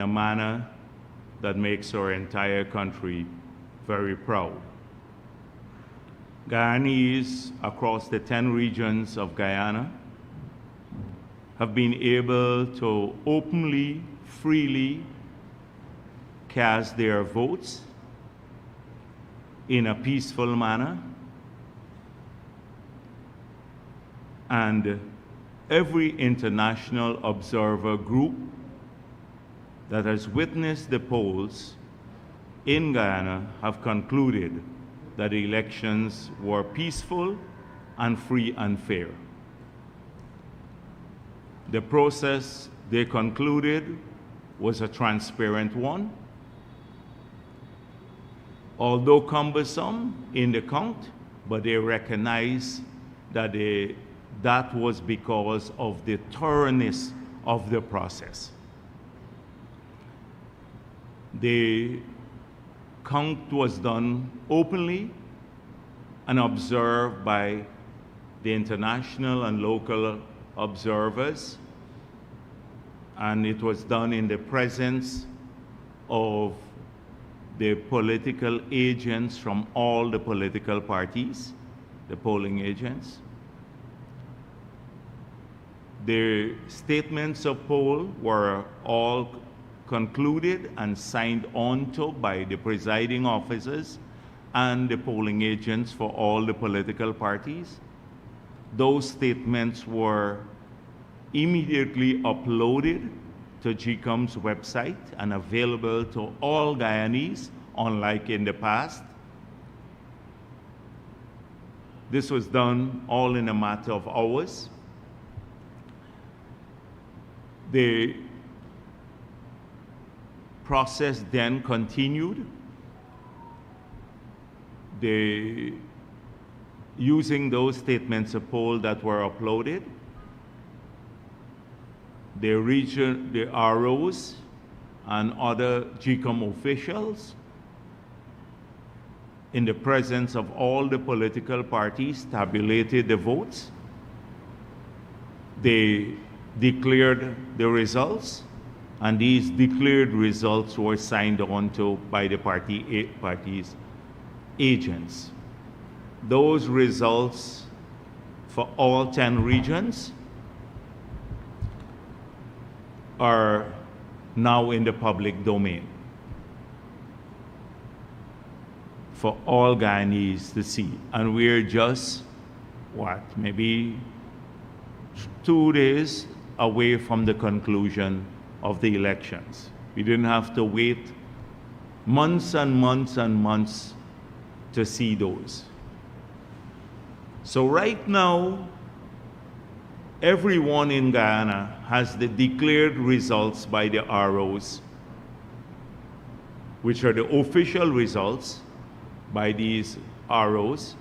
a manner that makes our entire country very proud. Guyanese across the 10 regions of Guyana have been able to openly, freely cast their votes in a peaceful manner, and every international observer group that has witnessed the polls in Guyana have concluded that the elections were peaceful and free and fair. The process, they concluded, was a transparent one. Although cumbersome in the count, but they recognize that that was because of the thoroughness of the process. The count was done openly and observed by the international and local observers, and it was done in the presence of the political agents from all the political parties, the polling agents. The statements of poll were all concluded and signed onto by the presiding officers and the polling agents for all the political parties. Those statements were immediately uploaded to GCOM's website and available to all Guyanese, unlike in the past. This was done all in a matter of hours. The process then continued. Using those statements of poll that were uploaded, the ROs and other GCOM officials, in the presence of all the political parties, tabulated the votes. They declared the results, and these declared results were signed onto by the parties' agents. Those results for all 10 regions are now in the public domain for all Guyanese to see. And we're just, maybe 2 days away from the conclusion of the elections. We didn't have to wait months and months and months to see those. So right now, everyone in Guyana has the declared results by the ROs, which are the official results by these ROs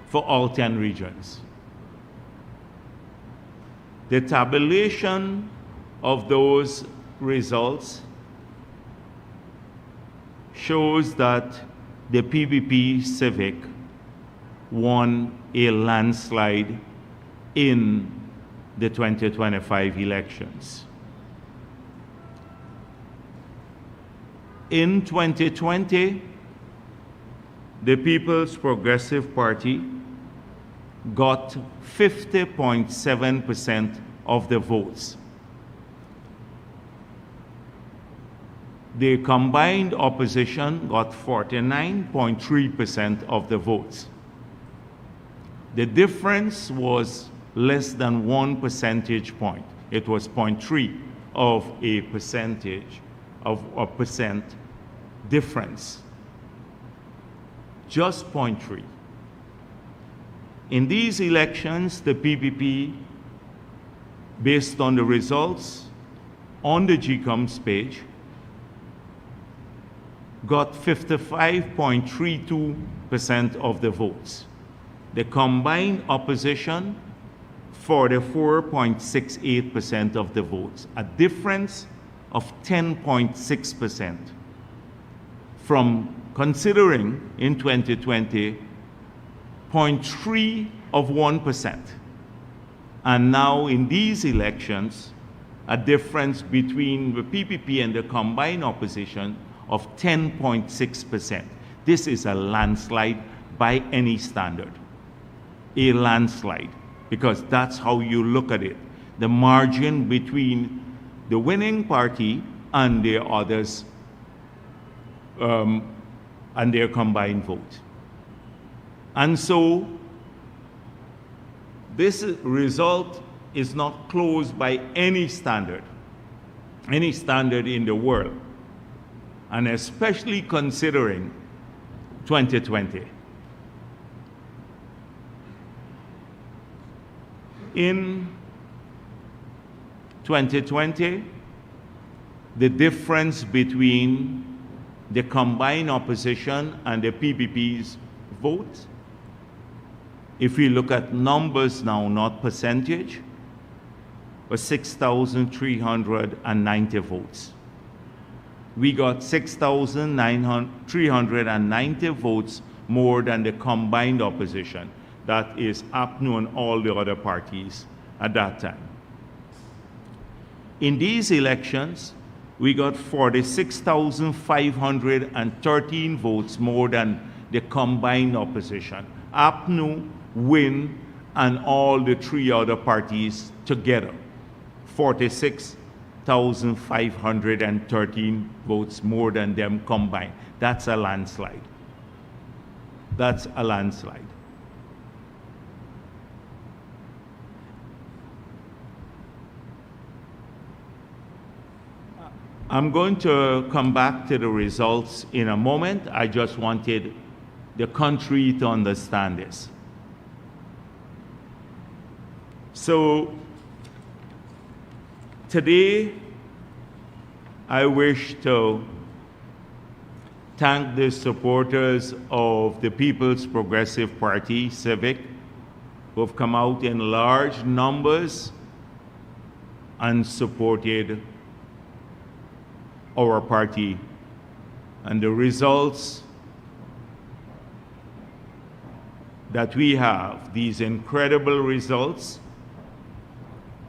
for all 10 regions. The tabulation of those results shows that the PPP Civic won a landslide in the 2025 elections. In 2020, the People's Progressive Party got 50.7% of the votes. The combined opposition got 49.3% of the votes. The difference was less than 1 percentage point. It was 0.3 of a percentage of a percent difference. Just 0.3. In these elections, the PPP, based on the results on the GCOM's page, got 55.32% of the votes. The combined opposition, 44.68% of the votes, a difference of 10.6%. From considering in 2020, 0.3 of 1%. And now in these elections, a difference between the PPP and the combined opposition of 10.6%. This is a landslide by any standard. A landslide, because that's how you look at it. The margin between the winning party and their others and their combined vote. And so this result is not closed by any standard in the world, and especially considering 2020. In 2020, the difference between the combined opposition and the PPP's vote, if we look at numbers now, not percentage, was 6,390 votes. We got 6,390 votes more than the combined opposition. That is APNU and all the other parties at that time. In these elections, we got 46,513 votes more than the combined opposition. APNU, WIN, and all the three other parties together. 46,513 votes more than them combined. That's a landslide. That's a landslide. I'm going to come back to the results in a moment. I just wanted the country to understand this. So today, I wish to thank the supporters of the People's Progressive Party, Civic, who have come out in large numbers and supported our party. And the results that we have, these incredible results,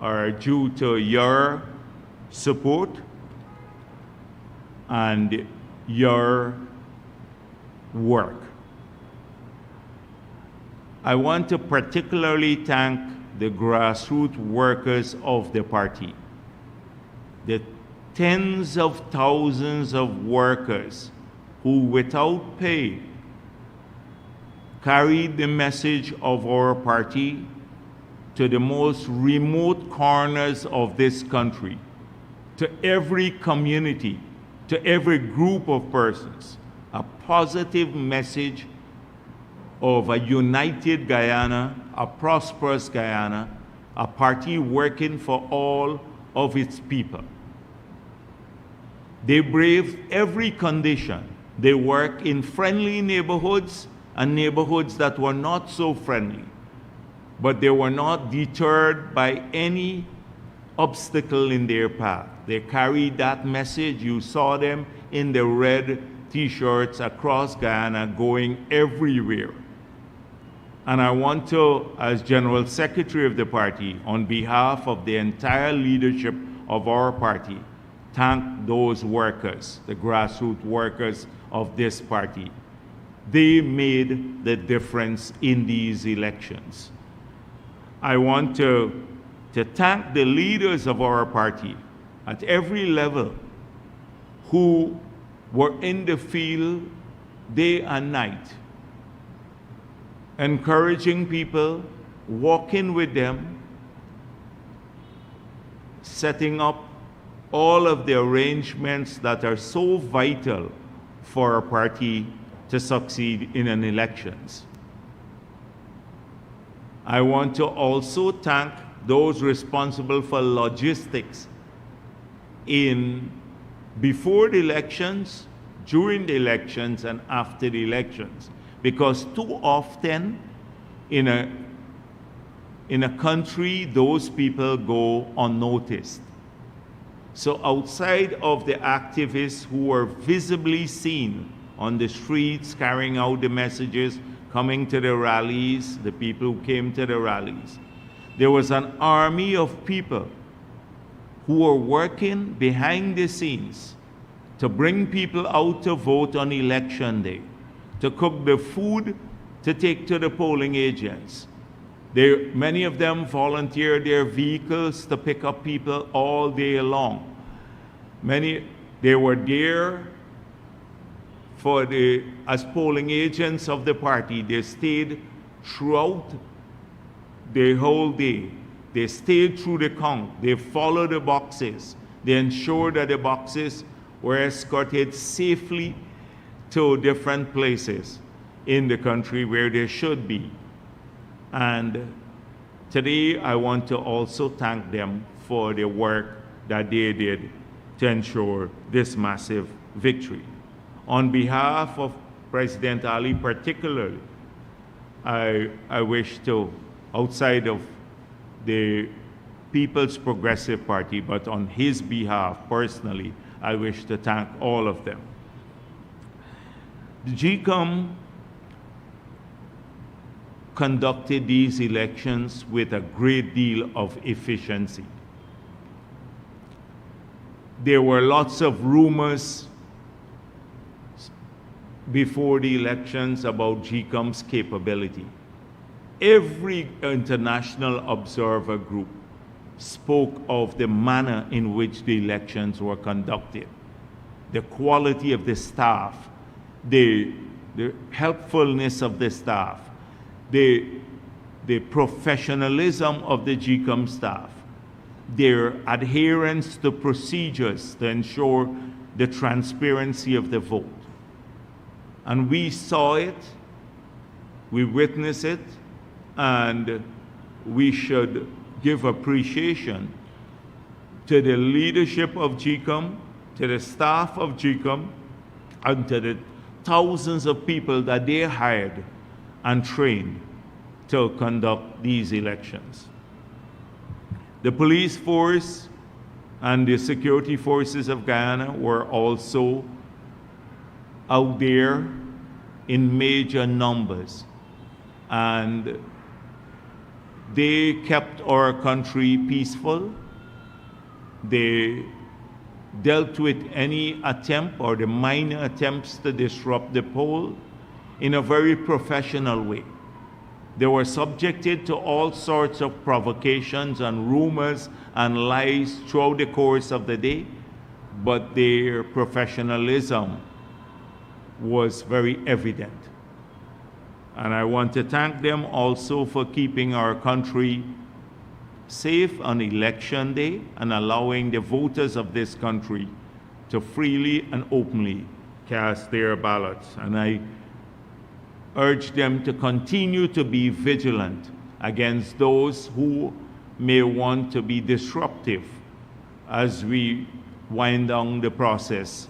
are due to your support and your work. I want to particularly thank the grassroots workers of the party, the tens of thousands of workers who, without pay, carried the message of our party to the most remote corners of this country, to every community, to every group of persons, a positive message of a united Guyana, a prosperous Guyana, a party working for all of its people. They braved every condition. They work in friendly neighborhoods and neighborhoods that were not so friendly. But they were not deterred by any obstacle in their path. They carried that message. You saw them in the red t-shirts across Guyana going everywhere. And I want to, as General Secretary of the party, on behalf of the entire leadership of our party, thank those workers, the grassroots workers of this party. They made the difference in these elections. I want to thank the leaders of our party at every level who were in the field day and night, encouraging people, walking with them, setting up all of the arrangements that are so vital for a party to succeed in an elections. I want to also thank those responsible for logistics before the elections, during the elections, and after the elections. Because too often in a country, those people go unnoticed. So outside of the activists who were visibly seen on the streets carrying out the messages, coming to the rallies, the people who came to the rallies, there was an army of people who are working behind the scenes to bring people out to vote on election day, to cook the food to take to the polling agents. Many of them volunteer their vehicles to pick up people all day long. They were there as polling agents of the party. They stayed throughout the whole day. They stayed through the count. They followed the boxes. They ensured that the boxes were escorted safely to different places in the country where they should be. And today I want to also thank them for the work that they did to ensure this massive victory. On behalf of President Ali particularly, I wish to, outside of the People's Progressive Party, but on his behalf personally, I wish to thank all of them. The GCOM conducted these elections with a great deal of efficiency. There were lots of rumors before the elections about GCOM's capability. Every international observer group spoke of the manner in which the elections were conducted, the quality of the staff, the helpfulness of the staff, the professionalism of the GCOM staff, their adherence to procedures to ensure the transparency of the vote. And we saw it, we witnessed it, and we should give appreciation to the leadership of GCOM, to the staff of GCOM, and to the thousands of people that they hired and trained to conduct these elections. The police force and the security forces of Guyana were also out there in major numbers, and they kept our country peaceful. They dealt with any attempt or the minor attempts to disrupt the poll in a very professional way. They were subjected to all sorts of provocations and rumors and lies throughout the course of the day, but their professionalism was very evident. And I want to thank them also for keeping our country safe on election day and allowing the voters of this country to freely and openly cast their ballots. And I urge them to continue to be vigilant against those who may want to be disruptive as we wind down the process,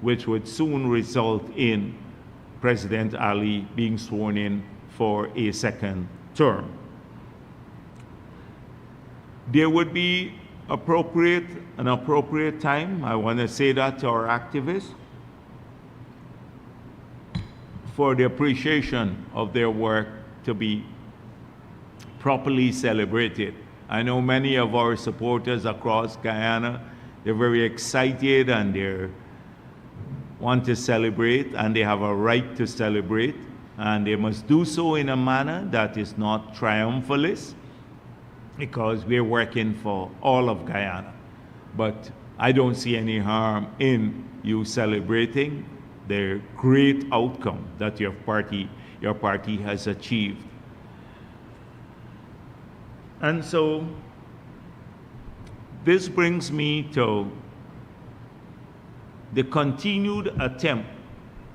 which would soon result in President Ali being sworn in for a second term. There would be an appropriate time, I want to say that to our activists, for the appreciation of their work to be properly celebrated. I know many of our supporters across Guyana, they're very excited and they want to celebrate, and they have a right to celebrate, and they must do so in a manner that is not triumphalist, because we're working for all of Guyana. But I don't see any harm in you celebrating the great outcome that your party has achieved. And so this brings me to the continued attempt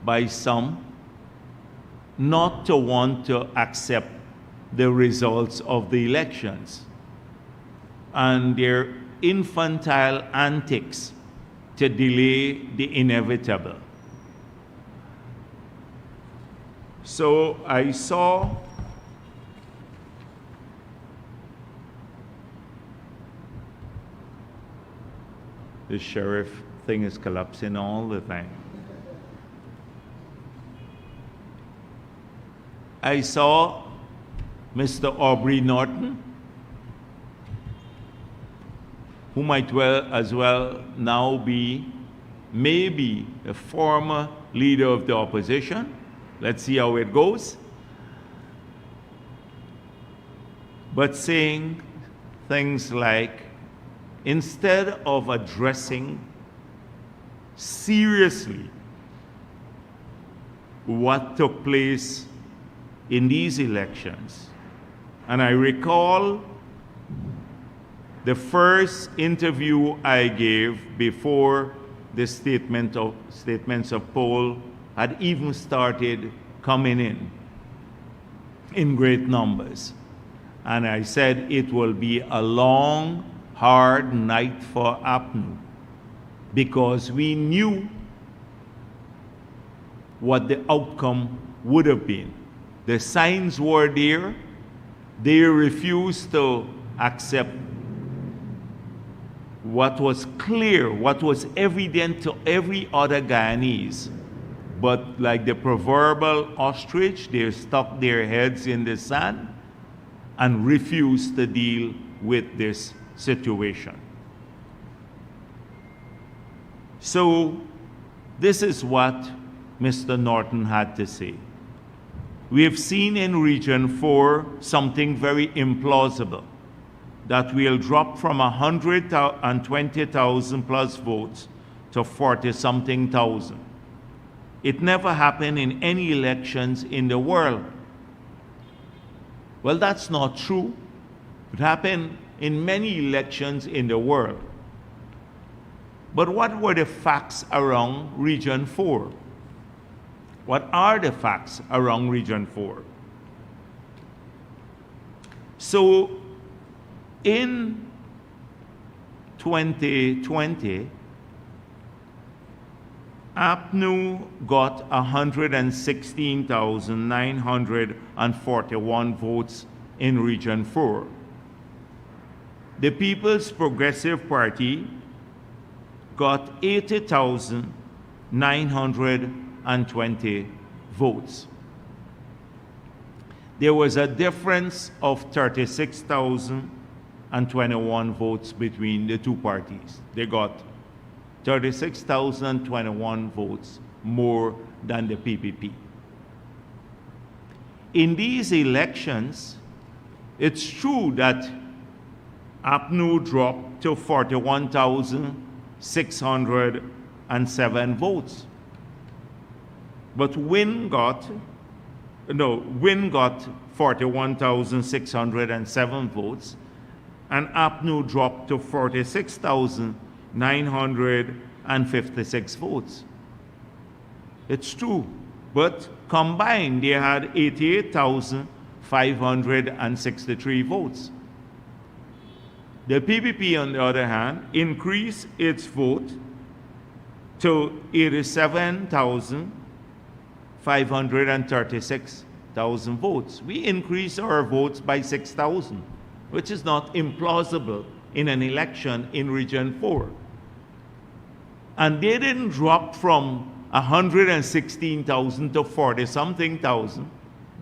by some not to want to accept the results of the elections and their infantile antics to delay the inevitable. So I saw the sheriff thing is collapsing all the time. I saw Mr. Aubrey Norton who might well as well now be maybe a former leader of the opposition. Let's see how it goes. But saying things like, instead of addressing seriously what took place in these elections, and I recall the first interview I gave before the statements of poll had even started coming in great numbers. And I said it will be a long, hard night for APNU, because we knew what the outcome would have been. The signs were there. They refused to accept what was clear, what was evident to every other Guyanese. But like the proverbial ostrich, they stuck their heads in the sand and refused to deal with this situation. So this is what Mr. Norton had to say. We have seen in Region 4 something very implausible, that we'll drop from 120,000 plus votes to 40-something thousand. It never happened in any elections in the world. Well, that's not true. It happened in many elections in the world. But what were the facts around Region 4? What are the facts around Region 4? So, in 2020, APNU got 116,941 votes in Region 4. The People's Progressive Party got 80,920 votes. There was a difference of 36,021 votes between the two parties. They got 36,021 votes more than the PPP. In these elections, it's true that APNU dropped to 41,607 votes. But Win got 41,607 votes, and APNU dropped to 46,956 votes. It's true, but combined they had 88,563 votes. The PPP, on the other hand, increased its vote to 87,536 votes. We increased our votes by 6,000, which is not implausible in an election in Region 4. And they didn't drop from 116,000 to 40-something thousand.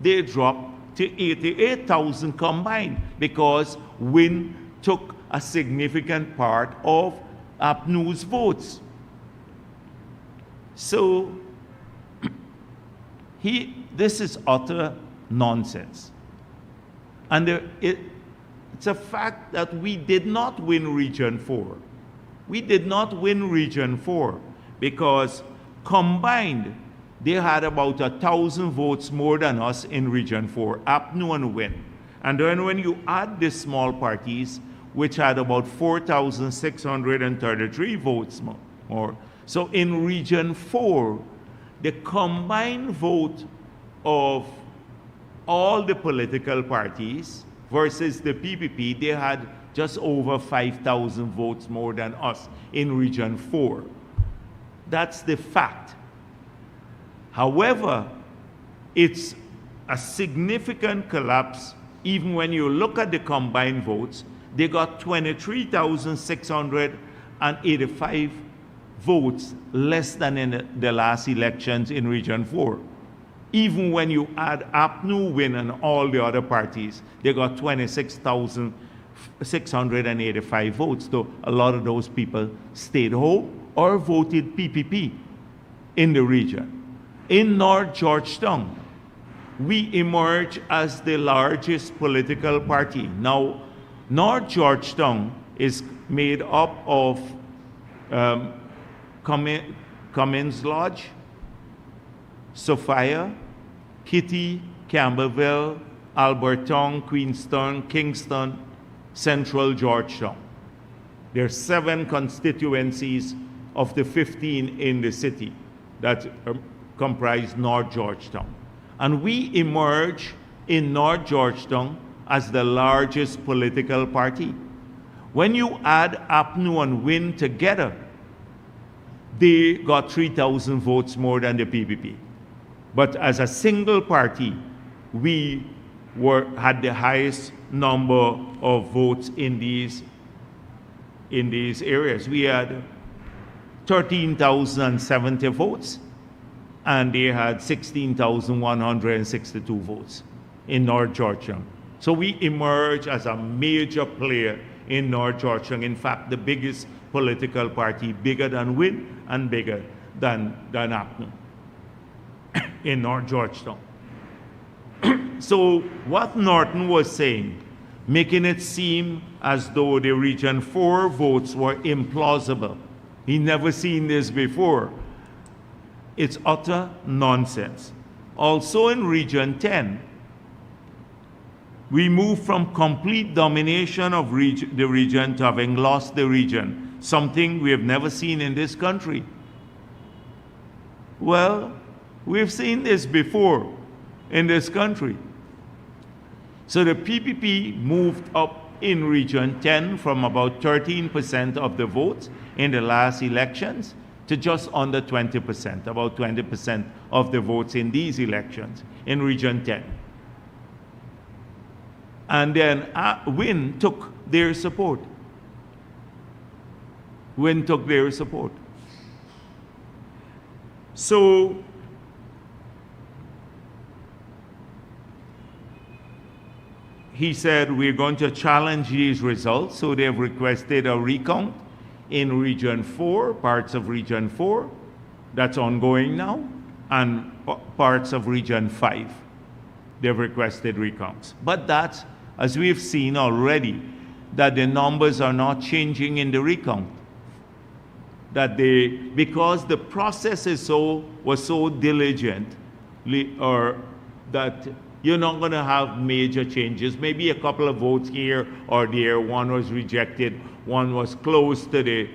They dropped to 88,000 combined, because Win took a significant part of APNU's votes. So this is utter nonsense. And it's a fact that we did not win Region 4. We did not win Region 4 because combined they had about 1,000 votes more than us in Region 4, APNU and Win. And then when you add the small parties, which had about 4,633 votes more. So in Region 4, the combined vote of all the political parties versus the PPP, they had just over 5,000 votes more than us in Region 4. That's the fact. However, it's a significant collapse even when you look at the combined votes. They got 23,685 votes less than in the last elections in Region 4. Even when you add APNU, Win, and all the other parties, they got 26,000 685 votes, though a lot of those people stayed home or voted PPP in the region. In North Georgetown, we emerge as the largest political party. Now, North Georgetown is made up of Cummins Lodge, Sophia, Kitty, Campbellville, Alberton, Queenstown, Kingston, Central Georgetown. There are 7 constituencies of the 15 in the city that comprise North Georgetown. And we emerge in North Georgetown as the largest political party. When you add APNU and WIN together, they got 3,000 votes more than the PPP. But as a single party, we had the highest number of votes in these areas. We had 13,070 votes, and they had 16,162 votes in North Georgetown. So we emerge as a major player in North Georgetown. In fact, the biggest political party, bigger than WIN and bigger than APNU in North Georgetown. So what Norton was saying, making it seem as though the Region 4 votes were implausible. He never seen this before. It's utter nonsense. Also in Region 10, we moved from complete domination of the region to having lost the region, something we have never seen in this country. Well, we've seen this before in this country. So the PPP moved up in Region 10 from about 13% of the votes in the last elections to just under 20%, about 20% of the votes in these elections in Region 10. And then WIN took their support. WIN took their support. So he said, we're going to challenge these results. So they've requested a recount in Region 4, parts of Region 4, that's ongoing now, and parts of Region 5. They've requested recounts. But that's, as we've seen already, that the numbers are not changing in the recount. That because the process was so diligent, or that you're not going to have major changes. Maybe a couple of votes here or there. One was rejected. One was close to the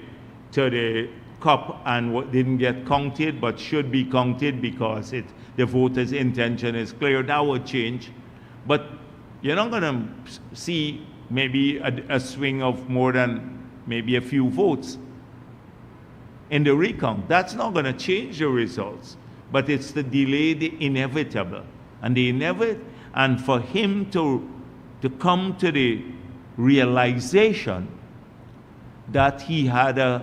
cup and didn't get counted, but should be counted because the voter's intention is clear. That would change. But you're not going to see maybe a swing of more than maybe a few votes in the recount. That's not going to change the results. But it's the delay, the inevitable. And for him to come to the realization that the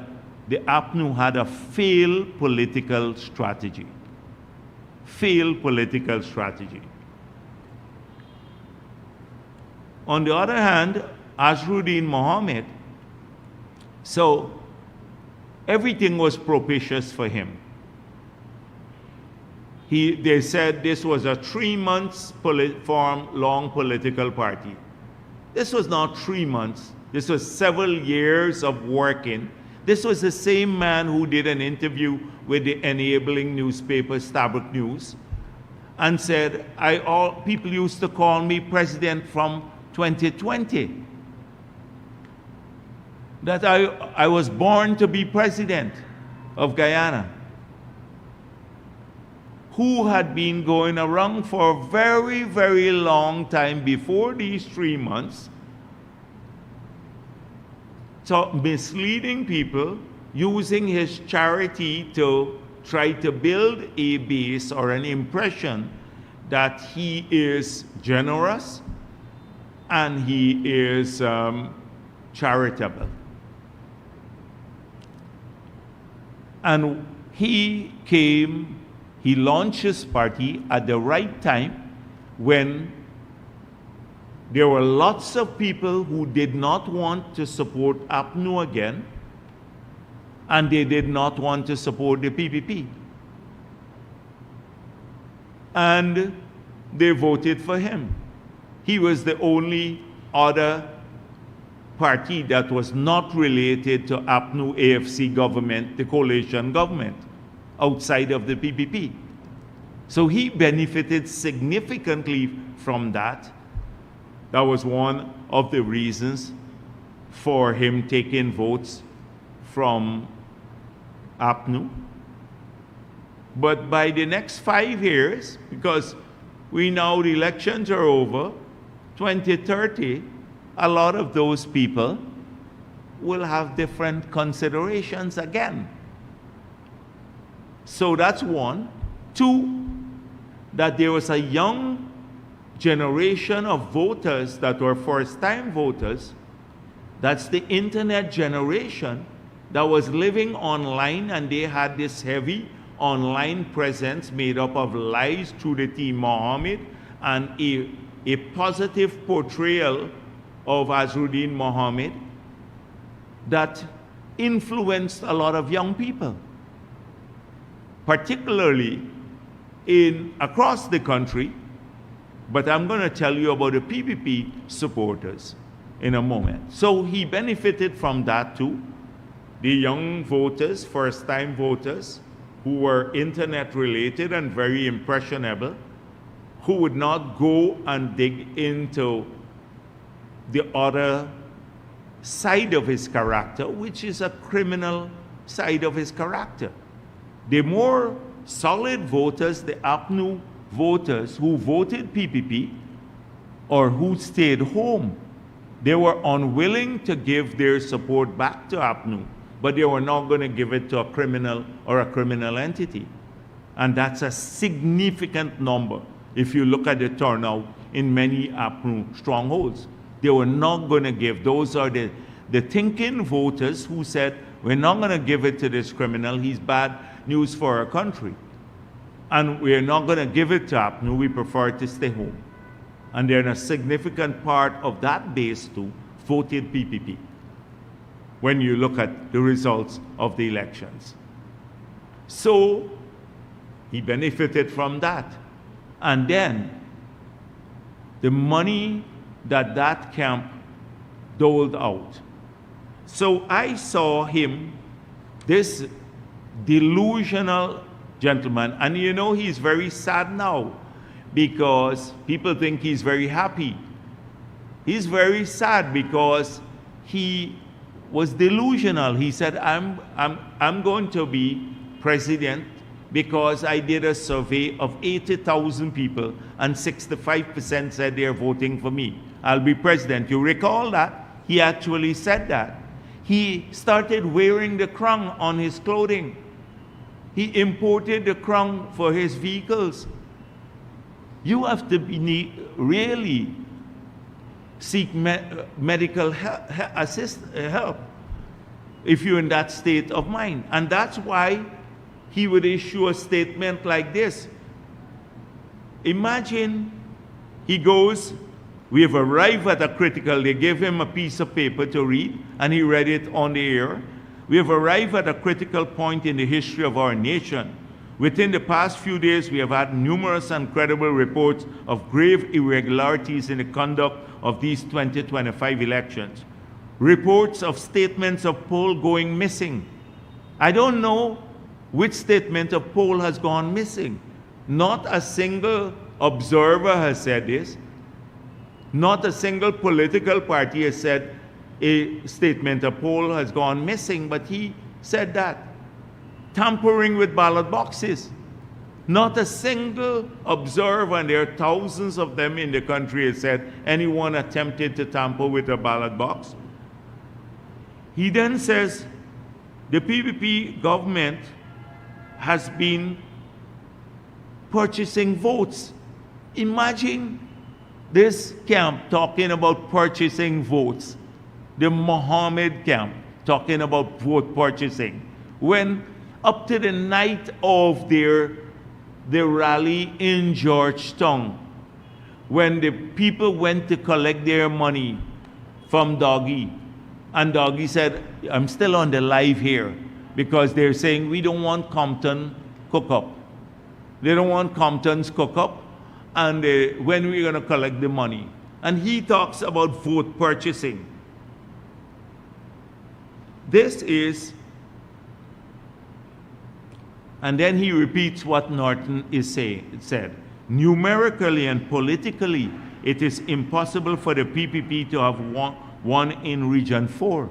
APNU had a failed political strategy. Failed political strategy. On the other hand, Azruddin Mohammed, so everything was propitious for him. They said this was a 3 months long political party. This was not 3 months. This was several years of working. This was the same man who did an interview with the enabling newspaper Stabroek News and said, people used to call me president from 2020. That I was born to be president of Guyana. Who had been going around for a very, very long time before these 3 months, so misleading people, using his charity to try to build a base or an impression that he is generous and he is charitable. And he launched his party at the right time when There were lots of people who did not want to support APNU again, and they did not want to support the PPP. And they voted for him. He was the only other party that was not related to APNU AFC government, the coalition government, outside of the PPP. So he benefited significantly from that. That was one of the reasons for him taking votes from APNU. But by the next 5 years, because the elections are over, 2030, a lot of those people will have different considerations again. So that's one. Two, that there was a young generation of voters that were first-time voters. That's the internet generation that was living online, and they had this heavy online presence made up of lies through the Team Mohammed and a positive portrayal of Azruddin Mohammed that influenced a lot of young people, particularly across the country. But I'm going to tell you about the PPP supporters in a moment. So he benefited from that too. The young voters, first-time voters, who were internet related and very impressionable, who would not go and dig into the other side of his character, which is a criminal side of his character. The more solid voters, the APNU voters who voted PPP or who stayed home, they were unwilling to give their support back to APNU, but they were not going to give it to a criminal or a criminal entity. And that's a significant number if you look at the turnout in many APNU strongholds. They were not going to give. Those are the thinking voters who said, we're not going to give it to this criminal. He's bad news for our country. And we're not going to give it to APNU. We prefer to stay home. And then a significant part of that base too voted PPP when you look at the results of the elections. So he benefited from that. And then the money that camp doled out. So I saw him, this delusional gentleman, and you know he's very sad now because people think he's very happy. He's very sad because he was delusional. He said, I'm going to be president because I did a survey of 80,000 people and 65% said they're voting for me. I'll be president. You recall that? He actually said that. He started wearing the crown on his clothing. He imported the crown for his vehicles. You have to really seek medical help if you're in that state of mind. And that's why he would issue a statement like this. Imagine he goes, we have arrived at a critical, they gave him a piece of paper to read, and he read it on the air. We have arrived at a critical point in the history of our nation. Within the past few days, we have had numerous and credible reports of grave irregularities in the conduct of these 2025 elections. Reports of statements of poll going missing. I don't know which statement of poll has gone missing. Not a single observer has said this. Not a single political party has said a statement of poll has gone missing, but he said that. Tampering with ballot boxes. Not a single observer, and there are thousands of them in the country, has said anyone attempted to tamper with a ballot box. He then says the PPP government has been purchasing votes. Imagine this camp talking about purchasing votes. The Mohammed camp talking about vote purchasing. When up to the night of their rally in Georgetown, when the people went to collect their money from Doggy, and Doggy said, I'm still on the live here, because they're saying we don't want Compton cook-up. They don't want Compton's cook-up, and when we're going to collect the money. And he talks about vote purchasing. This is, and then he repeats what Norton is saying. It said, numerically and politically, it is impossible for the PPP to have won in Region 4.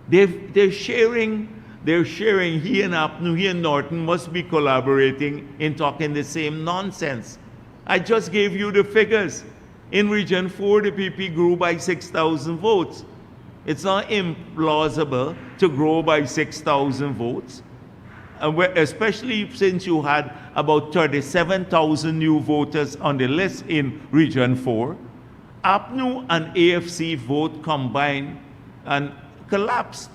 They're sharing, he and Apnu, he and Norton must be collaborating in talking the same nonsense. I just gave you the figures. In Region 4, the PP grew by 6,000 votes. It's not implausible to grow by 6,000 votes, especially since you had about 37,000 new voters on the list in Region 4. APNU and AFC vote combined and collapsed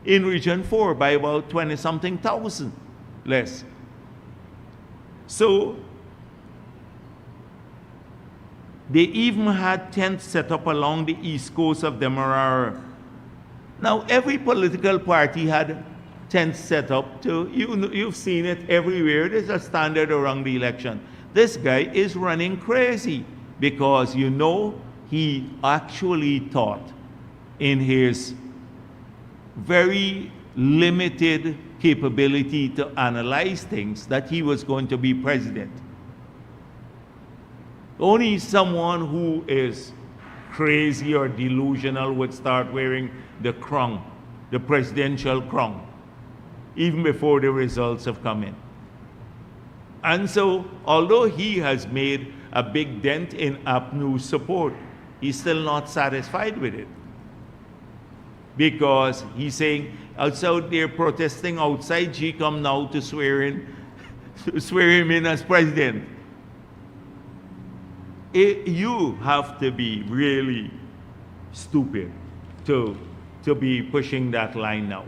in Region 4 by about 20-something thousand less. So they even had tents set up along the east coast of Demerara. Now, every political party had tents set up to, you've seen it everywhere. There's a standard around the election. This guy is running crazy because, you know, he actually thought in his very limited capability to analyze things that he was going to be president. Only someone who is crazy or delusional would start wearing the crown, the presidential crown, even before the results have come in. And so, although he has made a big dent in APNU's support, he's still not satisfied with it. Because he's saying, outside they're protesting outside, G come now to swear him in as president. You have to be really stupid to be pushing that line now.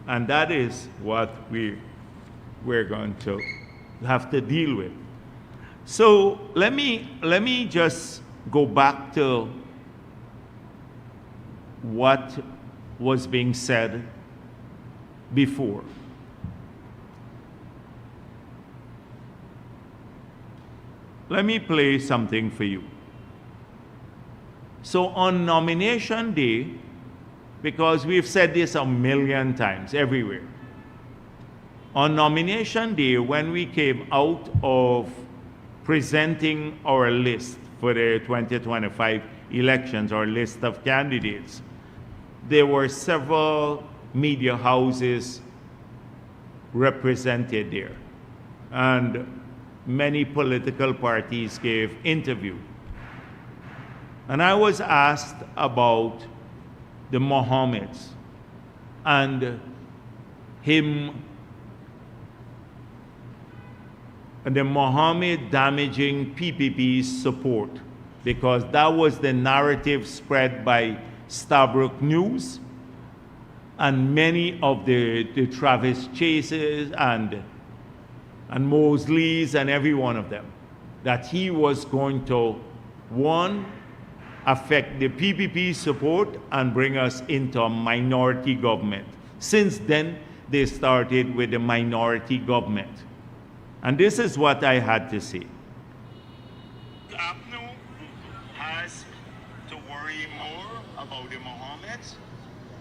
And that is what we're going to have to deal with. So let me just go back to what was being said before. Let me play something for you. So on nomination day, because we've said this a million times everywhere, on nomination day, when we came out of presenting our list for the 2025 elections, our list of candidates, there were several media houses represented there. And many political parties gave interviews. And I was asked about the Mohammeds and him, and the Mohammed damaging PPP's support, because that was the narrative spread by Stabrook News and many of the Travis Chases and Mosleys and every one of them, that he was going to, one, affect the PPP support and bring us into a minority government. Since then, they started with the minority government. And this is what I had to say. APNU has to worry more about the Mohammeds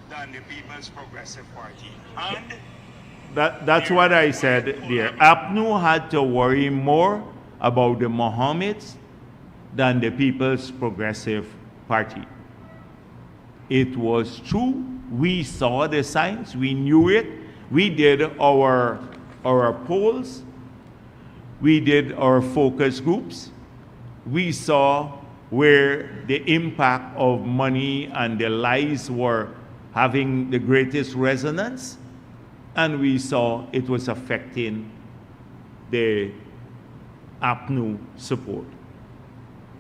than the People's Progressive Party. And that's what I said there. APNU had to worry more about the Mohammeds than the People's Progressive Party. It was true. We saw the signs. We knew it. We did our polls. We did our focus groups. We saw where the impact of money and the lies were having the greatest resonance. And we saw it was affecting the APNU support.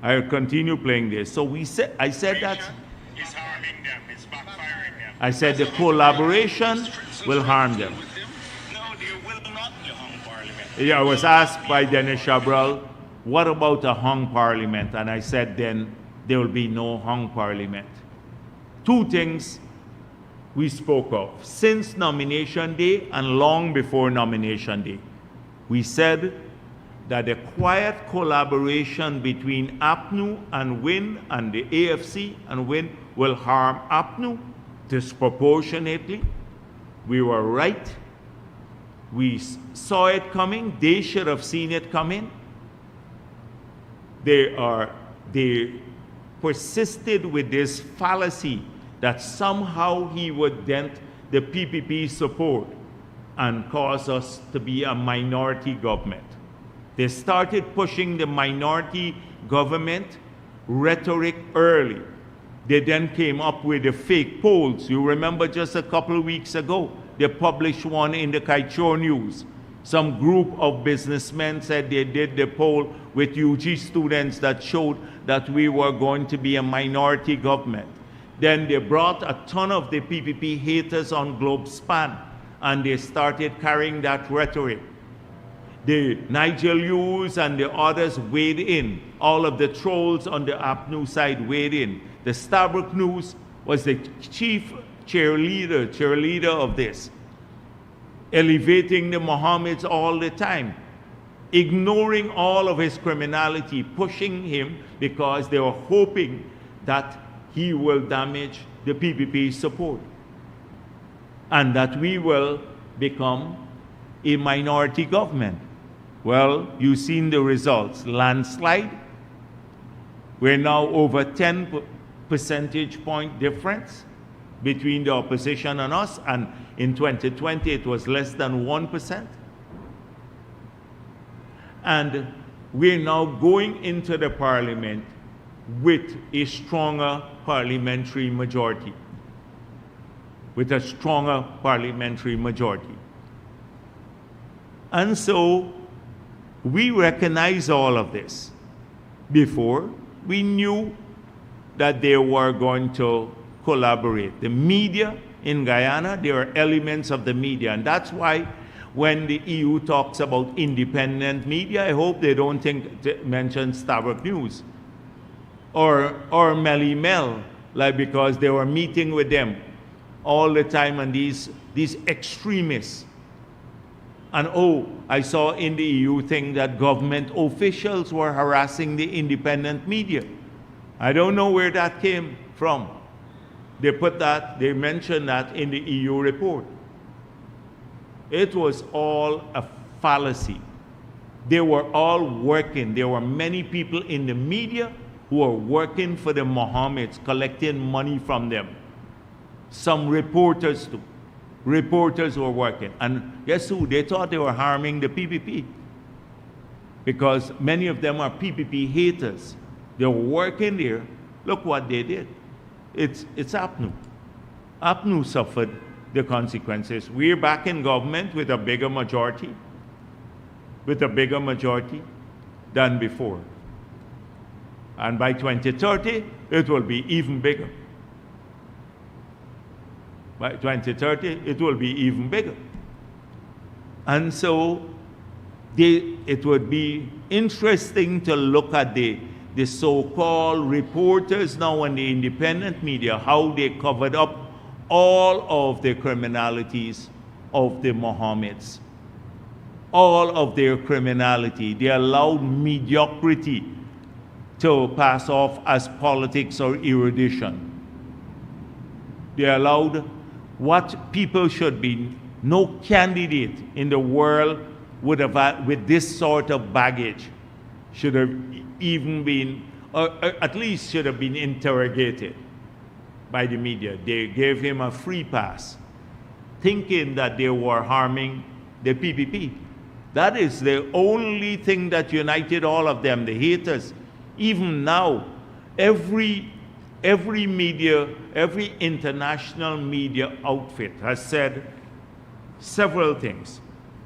I'll continue playing this. So I said that it's harming them, it's backfiring them. I said the collaboration will harm them. No, they will not harm Parliament. Yeah, I was asked by Dennis Chabral what about a hung parliament? And I said then there will be no hung parliament. Two things we spoke of since nomination day and long before nomination day. We said that the quiet collaboration between APNU and WIN and the AFC and WIN will harm APNU disproportionately. We were right. We saw it coming. They should have seen it coming. They persisted with this fallacy that somehow he would dent the PPP support and cause us to be a minority government. They started pushing the minority government rhetoric early. They then came up with the fake polls. You remember just a couple of weeks ago, they published one in the Kaichor News. Some group of businessmen said they did the poll with UG students that showed that we were going to be a minority government. Then they brought a ton of the PPP haters on GlobeSpan, and they started carrying that rhetoric. The Nigel Hughes and the others weighed in. All of the trolls on the APNU side weighed in. The Starbuck News was the chief cheerleader of this, elevating the Mohammeds all the time, ignoring all of his criminality, pushing him because they were hoping that he will damage the PPP support and that we will become a minority government. Well, you've seen the results. Landslide. We're now over 10 percentage point difference between the opposition and us, and in 2020 it was less than 1%. And we're now going into the parliament with a stronger parliamentary majority. With a stronger parliamentary majority. And so we recognize all of this. Before, we knew that they were going to collaborate. The media in Guyana, there are elements of the media, and that's why when the EU talks about independent media, I hope they don't mention Starbuck News or Melly Mel, like, because they were meeting with them all the time, and these extremists. And oh, I saw in the EU thing that government officials were harassing the independent media. I don't know where that came from. They mentioned that in the EU report. It was all a fallacy. They were all working. There were many people in the media who were working for the Mohammeds, collecting money from them. Some reporters too. Reporters were working. And guess who? They thought they were harming the PPP. Because many of them are PPP haters. They were working there. Look what they did. It's APNU. APNU suffered the consequences. We're back in government with a bigger majority. With a bigger majority than before. And by 2030, it will be even bigger. By 2030, it will be even bigger. And so it would be interesting to look at the so-called reporters now in the independent media, how they covered up all of the criminalities of the Mohammeds. All of their criminality. They allowed mediocrity to pass off as politics or erudition. They allowed what people should be. No candidate in the world would have had, with this sort of baggage, should have even been, or at least should have been interrogated by the media. They gave him a free pass, thinking that they were harming the PPP. That is the only thing that united all of them, the haters. Even now, every media, every international media outfit has said several things.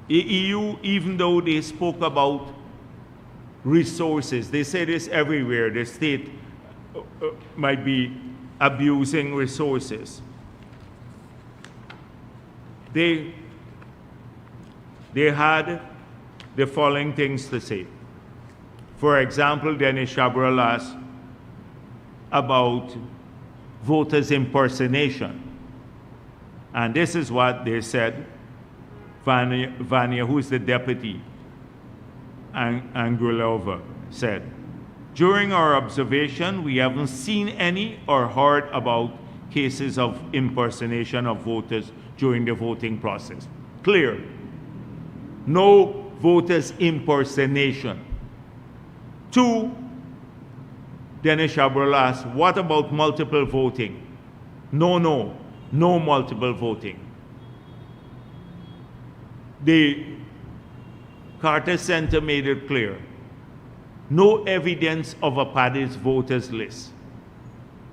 The EU, even though they spoke about resources, they say this everywhere, the state might be abusing resources. They had the following things to say. For example, Dennis Chabrol asked about voters impersonation. And this is what they said. Vanya, who is the deputy, Angulova, said, during our observation, we haven't seen any or heard about cases of impersonation of voters during the voting process. Clear. No voters impersonation. 2, Dennis Chabrol asked, what about multiple voting? No multiple voting. The Carter Center made it clear. No evidence of a padded voters list.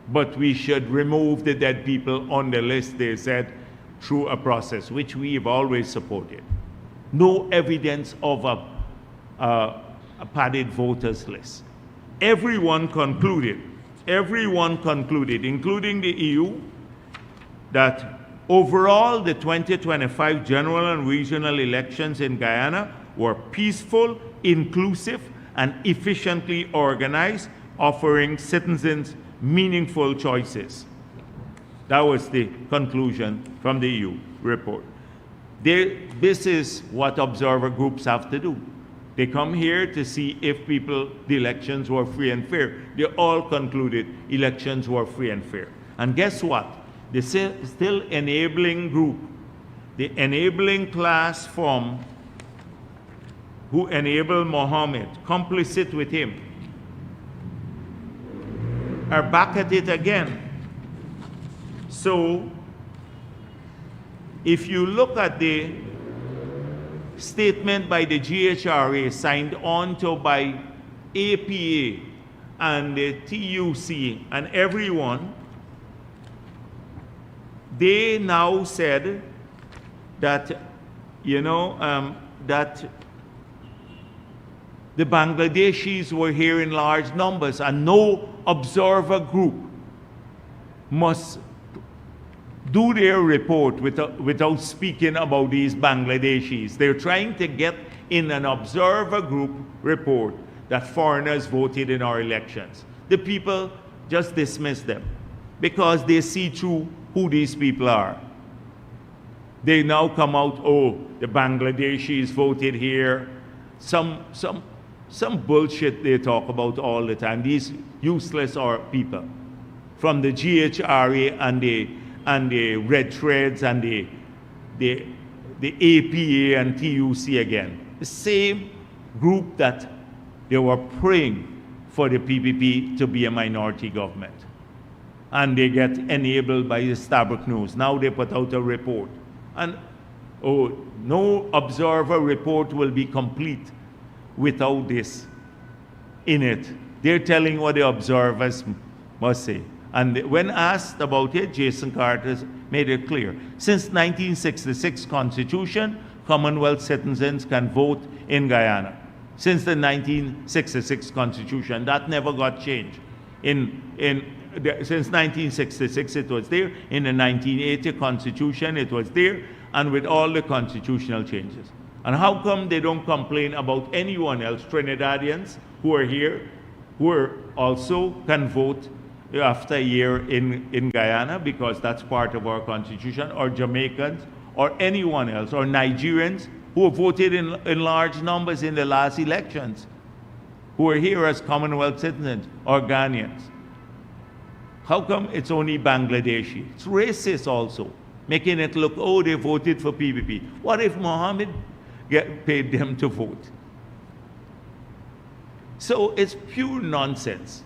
But we should remove the dead people on the list, they said, through a process, which we've always supported. No evidence of a padded voters list. Everyone concluded, including the EU, that overall the 2025 general and regional elections in Guyana were peaceful, inclusive, and efficiently organized, offering citizens meaningful choices. That was the conclusion from the EU report. This is what observer groups have to do. They come here to see if the elections were free and fair. They all concluded elections were free and fair. And guess what? The still enabling group, the enabling class from who enabled Mohammed, complicit with him, are back at it again. So, if you look at the statement by the GHRA signed on to by APA and the TUC and everyone, they now said that, that the Bangladeshis were here in large numbers and no observer group must do their report without speaking about these Bangladeshis. They're trying to get in an observer group report that foreigners voted in our elections. The people just dismiss them because they see through who these people are. They now come out, oh, the Bangladeshis voted here. Some bullshit they talk about all the time. These useless people from the GHRA and the Red Threads and the APA and TUC again. The same group that they were praying for the PPP to be a minority government. And they get enabled by the Stabroek News. Now they put out a report. And, oh, no observer report will be complete without this in it. They're telling what the observers must say. And when asked about it, Jason Carter made it clear. Since 1966 Constitution, Commonwealth citizens can vote in Guyana. Since the 1966 Constitution, that never got changed. Since 1966 it was there. In the 1980 Constitution it was there, and with all the constitutional changes. And how come they don't complain about anyone else, Trinidadians who are here, who are also can vote after a year in Guyana, because that's part of our constitution, or Jamaicans, or anyone else, or Nigerians who voted in large numbers in the last elections, who are here as Commonwealth citizens, or Ghanaians. How come it's only Bangladeshi? It's racist also, making it look, oh, they voted for PPP. What if Mohammed paid them to vote? So it's pure nonsense.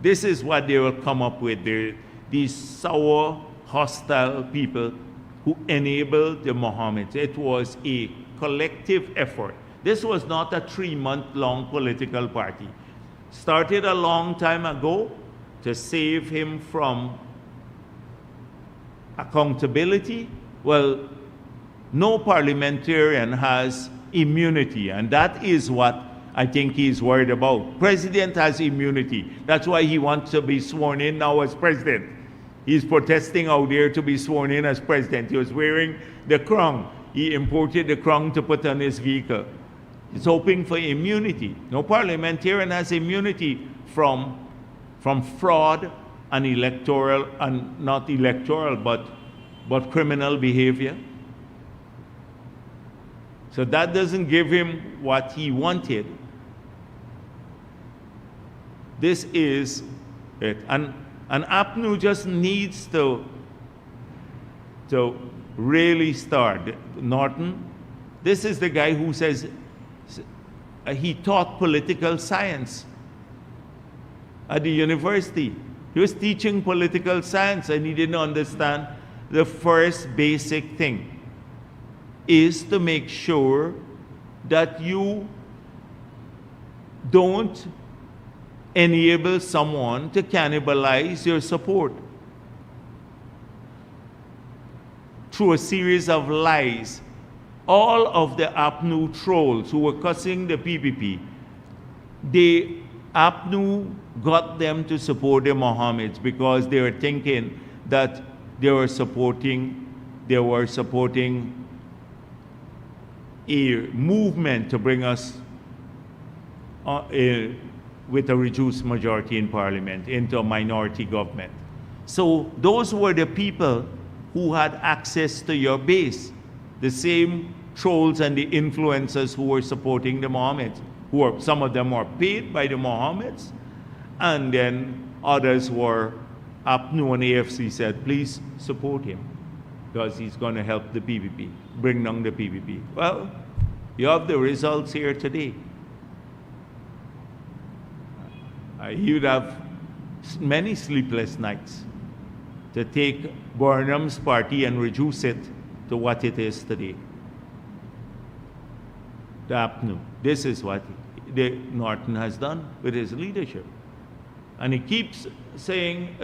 This is what they will come up with, these sour, hostile people who enabled the Mohammeds. It was a collective effort. This was not a 3-month-long political party. Started a long time ago to save him from accountability. Well, no parliamentarian has immunity, and that is what I think he's worried about. President has immunity. That's why he wants to be sworn in now as president. He's protesting out there to be sworn in as president. He was wearing the crown. He imported the crown to put on his vehicle. He's hoping for immunity. No parliamentarian has immunity from fraud and electoral, and not electoral, but criminal behavior. So that doesn't give him what he wanted. This is it. And APNU just needs to really start. Norton, this is the guy who says he taught political science at the university. He was teaching political science and he didn't understand the first basic thing is to make sure that you don't enable someone to cannibalize your support through a series of lies. All of the APNU trolls who were cussing the PPP, APNU got them to support the Mohammeds because they were thinking that they were supporting a movement to bring us with a reduced majority in parliament into a minority government. So those were the people who had access to your base, the same trolls and the influencers who were supporting the Mohammeds, some of them were paid by the Mohammeds, and then others were, APNU and AFC said, please support him because he's going to help the PPP, bring down the PPP. Well, you have the results here today. You'd have many sleepless nights to take Burnham's party and reduce it to what it is today. The APNU. This is what Norton has done with his leadership. And he keeps saying,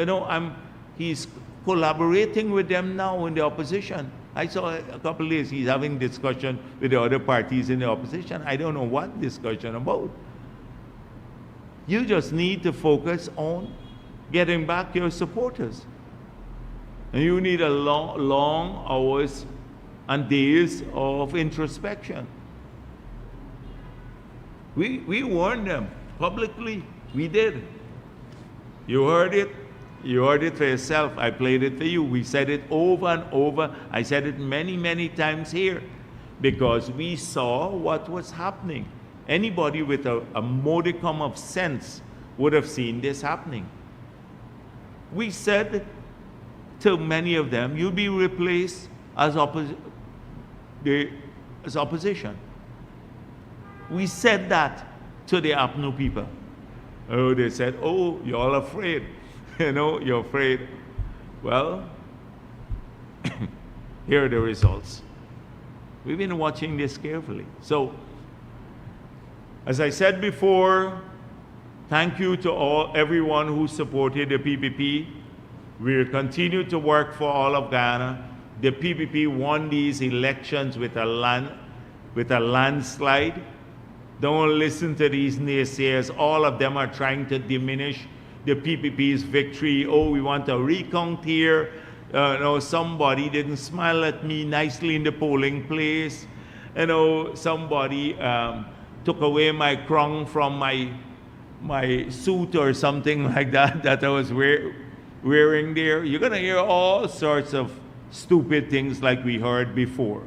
he's collaborating with them now in the opposition. I saw a couple of days he's having discussion with the other parties in the opposition. I don't know what discussion about. You just need to focus on getting back your supporters. And you need a long hours and days of introspection. We warned them publicly. We did. You heard it. You heard it for yourself. I played it for you. We said it over and over. I said it many, many times here because we saw what was happening. Anybody with a modicum of sense would have seen this happening. We said to many of them, you'll be replaced as opposition. We said that to the APNU people. Oh, they said, oh, you're all afraid. You're afraid. Well, here are the results. We've been watching this carefully. So, as I said before, thank you to everyone who supported the PPP. We'll continue to work for all of Ghana. The PPP won these elections with a landslide. Don't listen to these naysayers. All of them are trying to diminish the PPP's victory. Oh, we want a recount here. Somebody didn't smile at me nicely in the polling place. Somebody took away my crown from my suit or something like that I was wearing there. You're going to hear all sorts of stupid things like we heard before.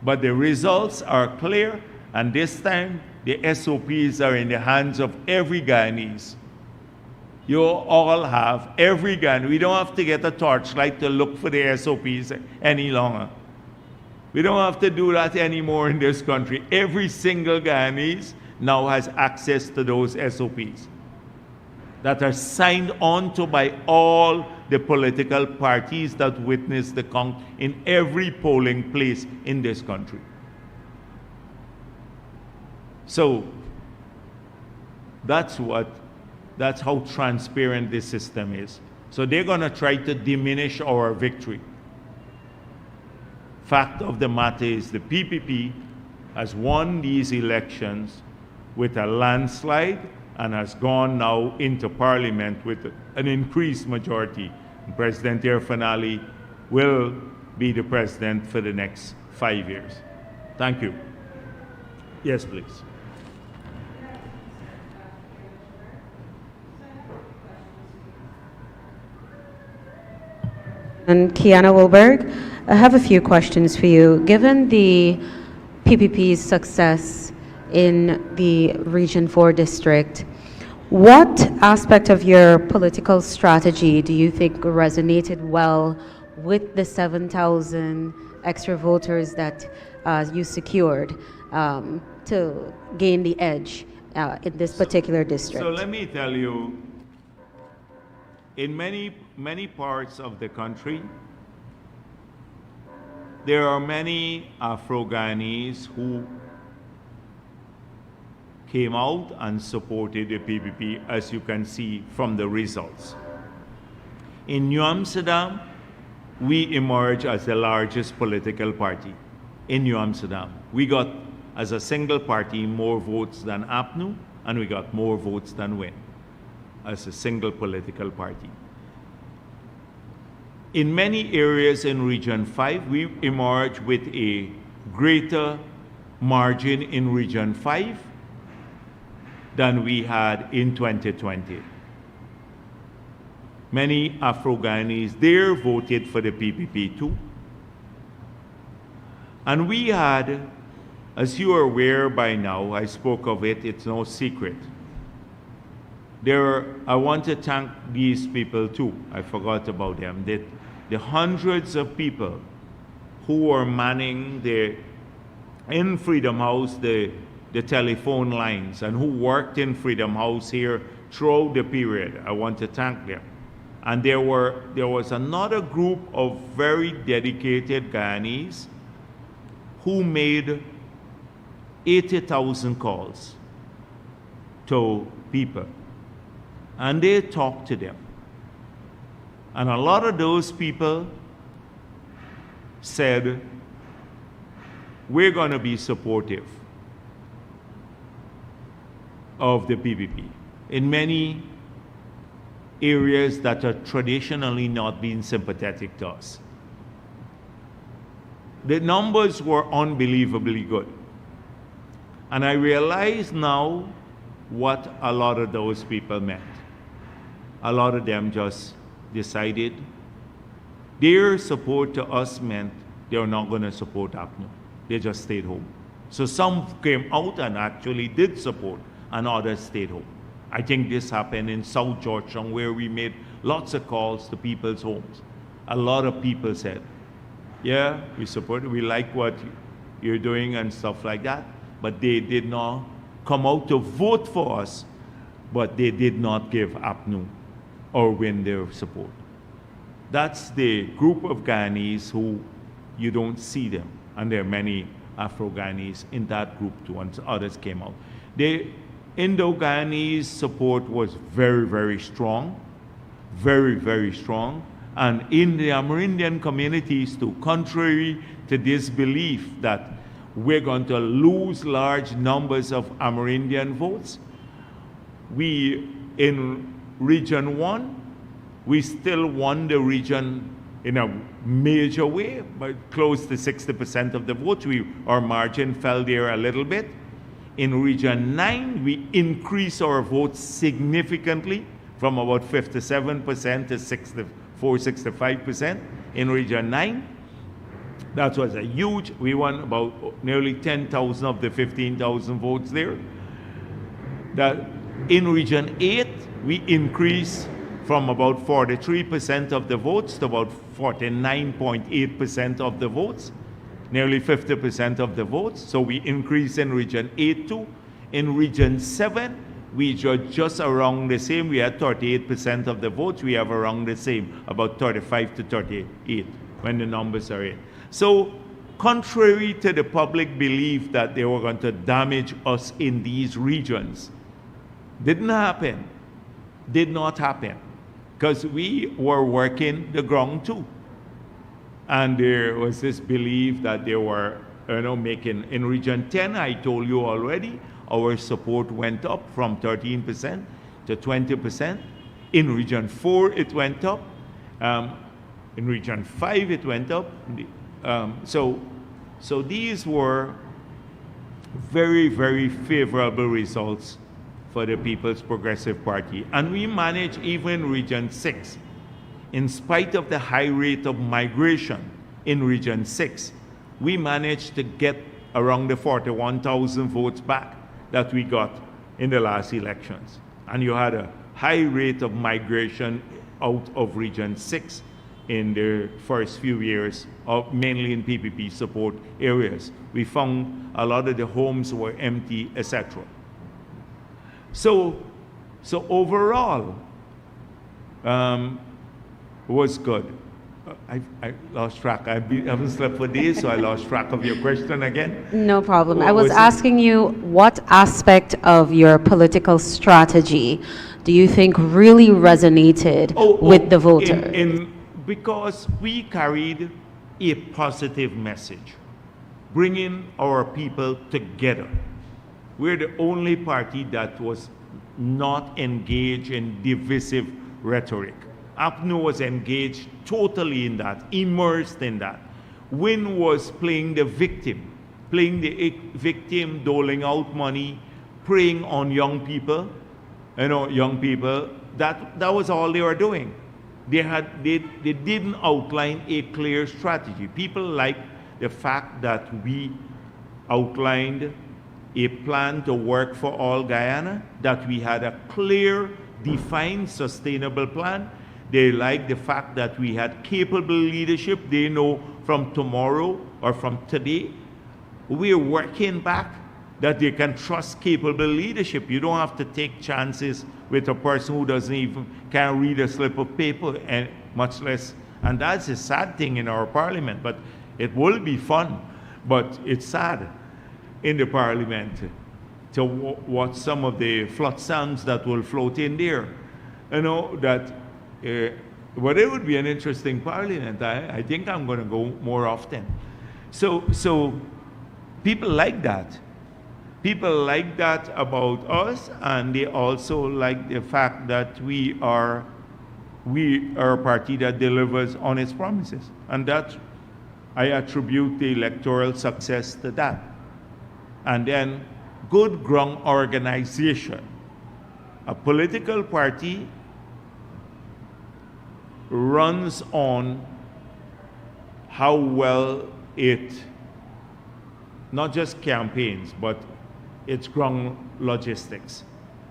But the results are clear, and this time the SOPs are in the hands of every Guyanese. You all have, every Ghanaian. We don't have to get a torchlight to look for the SOPs any longer. We don't have to do that anymore in this country. Every single Guyanese now has access to those SOPs that are signed on to by all the political parties that witness the count in every polling place in this country. So that's how transparent this system is. So they're going to try to diminish our victory. Fact of the matter is the PPP has won these elections with a landslide and has gone now into parliament with an increased majority. President Irfanali will be the president for the next 5 years. Thank you. Yes, please. And Kiana Wilberg, I have a few questions for you. Given the PPP's success in the Region 4 district, what aspect of your political strategy do you think resonated well with the 7,000 extra voters that you secured to gain the edge in this particular district? So let me tell you, in many parts of the country, there are many Afro-Ghanese who came out and supported the PPP, as you can see from the results. In New Amsterdam, we emerged as the largest political party in New Amsterdam. We got, as a single party, more votes than APNU, and we got more votes than WIN as a single political party. In many areas in Region 5, we emerged with a greater margin in Region 5 than we had in 2020. Many Afro-Ghanese there voted for the PPP too. And we had, as you are aware by now, I spoke of it, it's no secret. I want to thank these people too. I forgot about them. The hundreds of people who were manning in Freedom House the telephone lines and who worked in Freedom House here throughout the period. I want to thank them. And there was another group of very dedicated Guyanese who made 80,000 calls to people. And they talked to them. And a lot of those people said, we're going to be supportive of the PPP in many areas that are traditionally not being sympathetic to us. The numbers were unbelievably good. And I realize now what a lot of those people meant. A lot of them just decided their support to us meant they're not going to support APNU. They just stayed home. So some came out and actually did support, and others stayed home. I think this happened in South Georgetown, where we made lots of calls to people's homes. A lot of people said, yeah, we support it, we like what you're doing and stuff like that, but they did not come out to vote for us, but they did not give APNU or win their support. That's the group of Guyanese who you don't see them, and there are many Afro-Guyanese in that group too, and others came out. The Indo-Guyanese support was very, very strong, very, very strong, and in the Amerindian communities too, contrary to this belief that we're going to lose large numbers of Amerindian votes, we, in Region 1, we still won the region in a major way, but close to 60% of the votes. Our margin fell there a little bit. In Region 9, we increased our votes significantly from about 57% to 64, 65% in Region 9. That was a huge, we won about nearly 10,000 of the 15,000 votes there. That in Region 8, we increased from about 43% of the votes to about 49.8% of the votes, nearly 50% of the votes. So we increased in Region 8 too. In Region 7, we just around the same. We had 38% of the votes. We have around the same, about 35 to 38 when the numbers are in. So contrary to the public belief that they were going to damage us in these regions, didn't happen, did not happen, because we were working the ground too. And there was this belief that they were, making, in Region 10, I told you already, our support went up from 13% to 20%. In Region 4, it went up. In Region 5, it went up. So these were very, very favorable results for the People's Progressive Party. And we managed even Region 6. In spite of the high rate of migration in Region 6, we managed to get around the 41,000 votes back that we got in the last elections. And you had a high rate of migration out of Region 6 in the first few years, mainly in PPP support areas. We found a lot of the homes were empty, etc. So overall, was good. I lost track. I haven't slept for days, so I lost track of your question again. No problem. I What was was it? asking you what aspect of your political strategy do you think really resonated with the voter? Because we carried a positive message, bringing our people together. We're the only party that was not engaged in divisive rhetoric. APNU was engaged totally in that, immersed in that. Win was playing the victim, doling out money, preying on young people. Young people, that was all they were doing. They didn't outline a clear strategy. People liked the fact that we outlined a plan to work for all Guyana, that we had a clear, defined, sustainable plan. They liked the fact that we had capable leadership. They know from tomorrow or from today, we're working back that they can trust capable leadership. You don't have to take chances with a person who can't read a slip of paper, and much less, and that's a sad thing in our parliament, but it will be fun, but it's sad in the parliament to watch some of the flotsams that will float in there. But it would be an interesting parliament. I think I'm going to go more often. So people like that. People like that about us, and they also like the fact that we are a party that delivers on its promises. And that, I attribute the electoral success to that. And then good ground organization. A political party runs on how well it not just campaigns, but its ground logistics,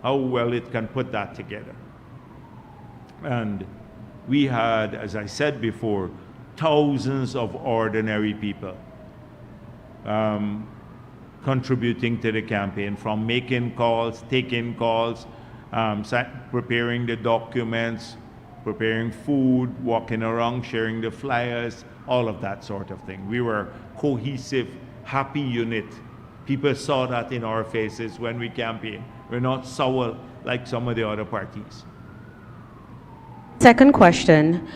how well it can put that together. And we had, as I said before, thousands of ordinary people contributing to the campaign, from making calls, taking calls, preparing the documents, preparing food, walking around, sharing the flyers, all of that sort of thing. We were a cohesive, happy unit. People saw that in our faces when we campaigned. We're not sour like some of the other parties. Second question.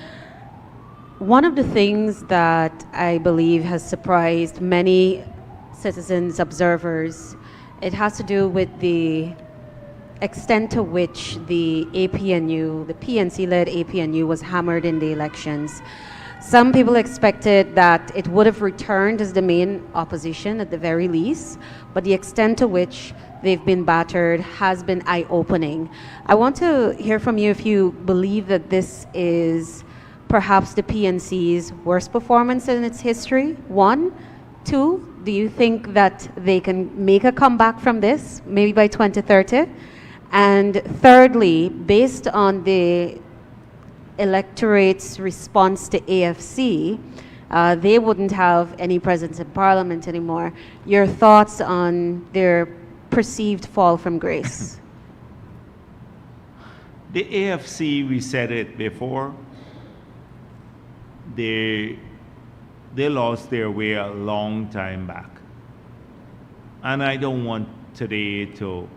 One of the things that I believe has surprised many citizens, observers, it has to do with the extent to which the APNU, the PNC-led APNU, was hammered in the elections. Some people expected that it would have returned as the main opposition at the very least, but the extent to which they've been battered has been eye-opening. I want to hear from you if you believe that this is perhaps the PNC's worst performance in its history, one. Two, do you think that they can make a comeback from this, maybe by 2030? And thirdly, based on the electorate's response to AFC, they wouldn't have any presence in Parliament anymore. Your thoughts on their perceived fall from grace? The AFC, we said it before, they lost their way a long time back. And I don't want today to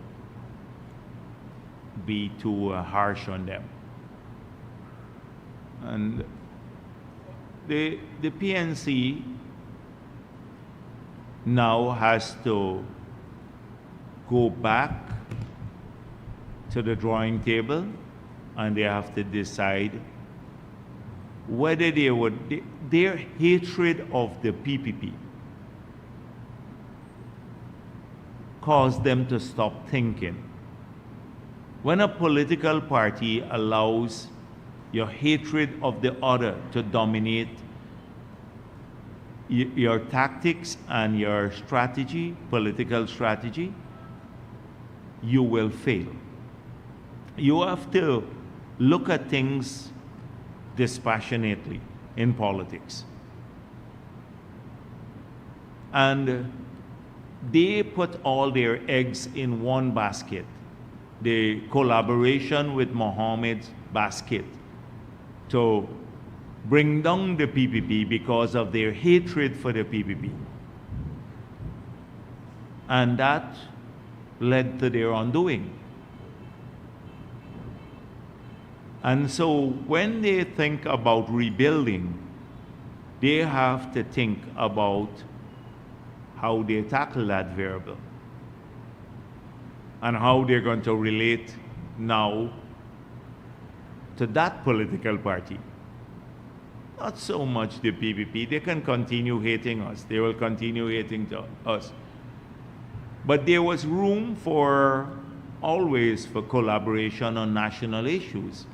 be too harsh on them. And the PNC now has to go back to the drawing table, and they have to decide whether they would, their hatred of the PPP caused them to stop thinking. When a political party allows your hatred of the other to dominate your tactics and your strategy, political strategy, you will fail. You have to look at things dispassionately in politics. And they put all their eggs in one basket, the collaboration with Mohammed's basket, to bring down the PPP because of their hatred for the PPP. And that led to their undoing. And so when they think about rebuilding, they have to think about how they tackle that variable and how they're going to relate now to that political party. Not so much the PPP. They can continue hating us. They will continue hating us. But there was room always for collaboration on national issues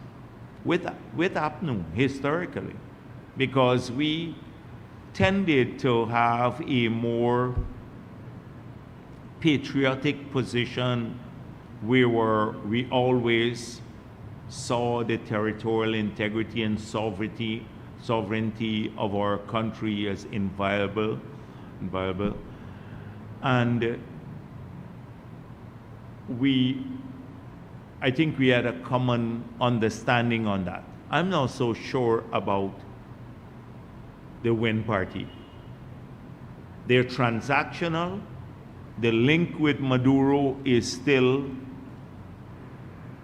with APNU historically, because we tended to have a more patriotic position. We always saw the territorial integrity and sovereignty of our country as inviolable. And I think we had a common understanding on that. I'm not so sure about the Win Party. They're transactional. The link with Maduro is still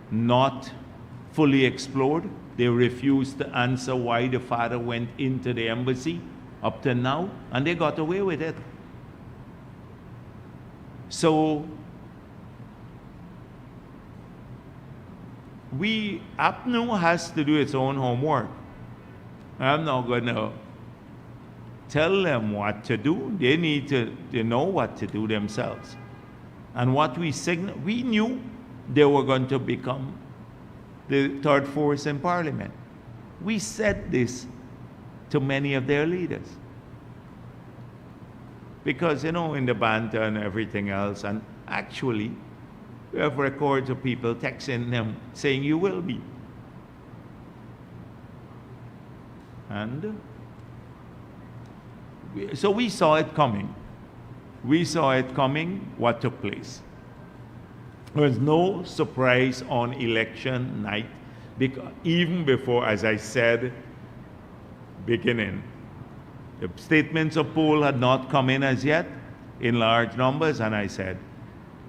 not fully explored. They refused to answer why the father went into the embassy up to now, and they got away with it. So APNU has to do its own homework. I'm not going to tell them what to do. They need to know what to do themselves. And what we knew they were going to become the third force in parliament. We said this to many of their leaders. Because, in the banter and everything else, and actually, we have records of people texting them saying, you will be. And so we saw it coming. We saw it coming, what took place. There was no surprise on election night, even before, as I said, beginning. The statements of poll had not come in as yet in large numbers, and I said,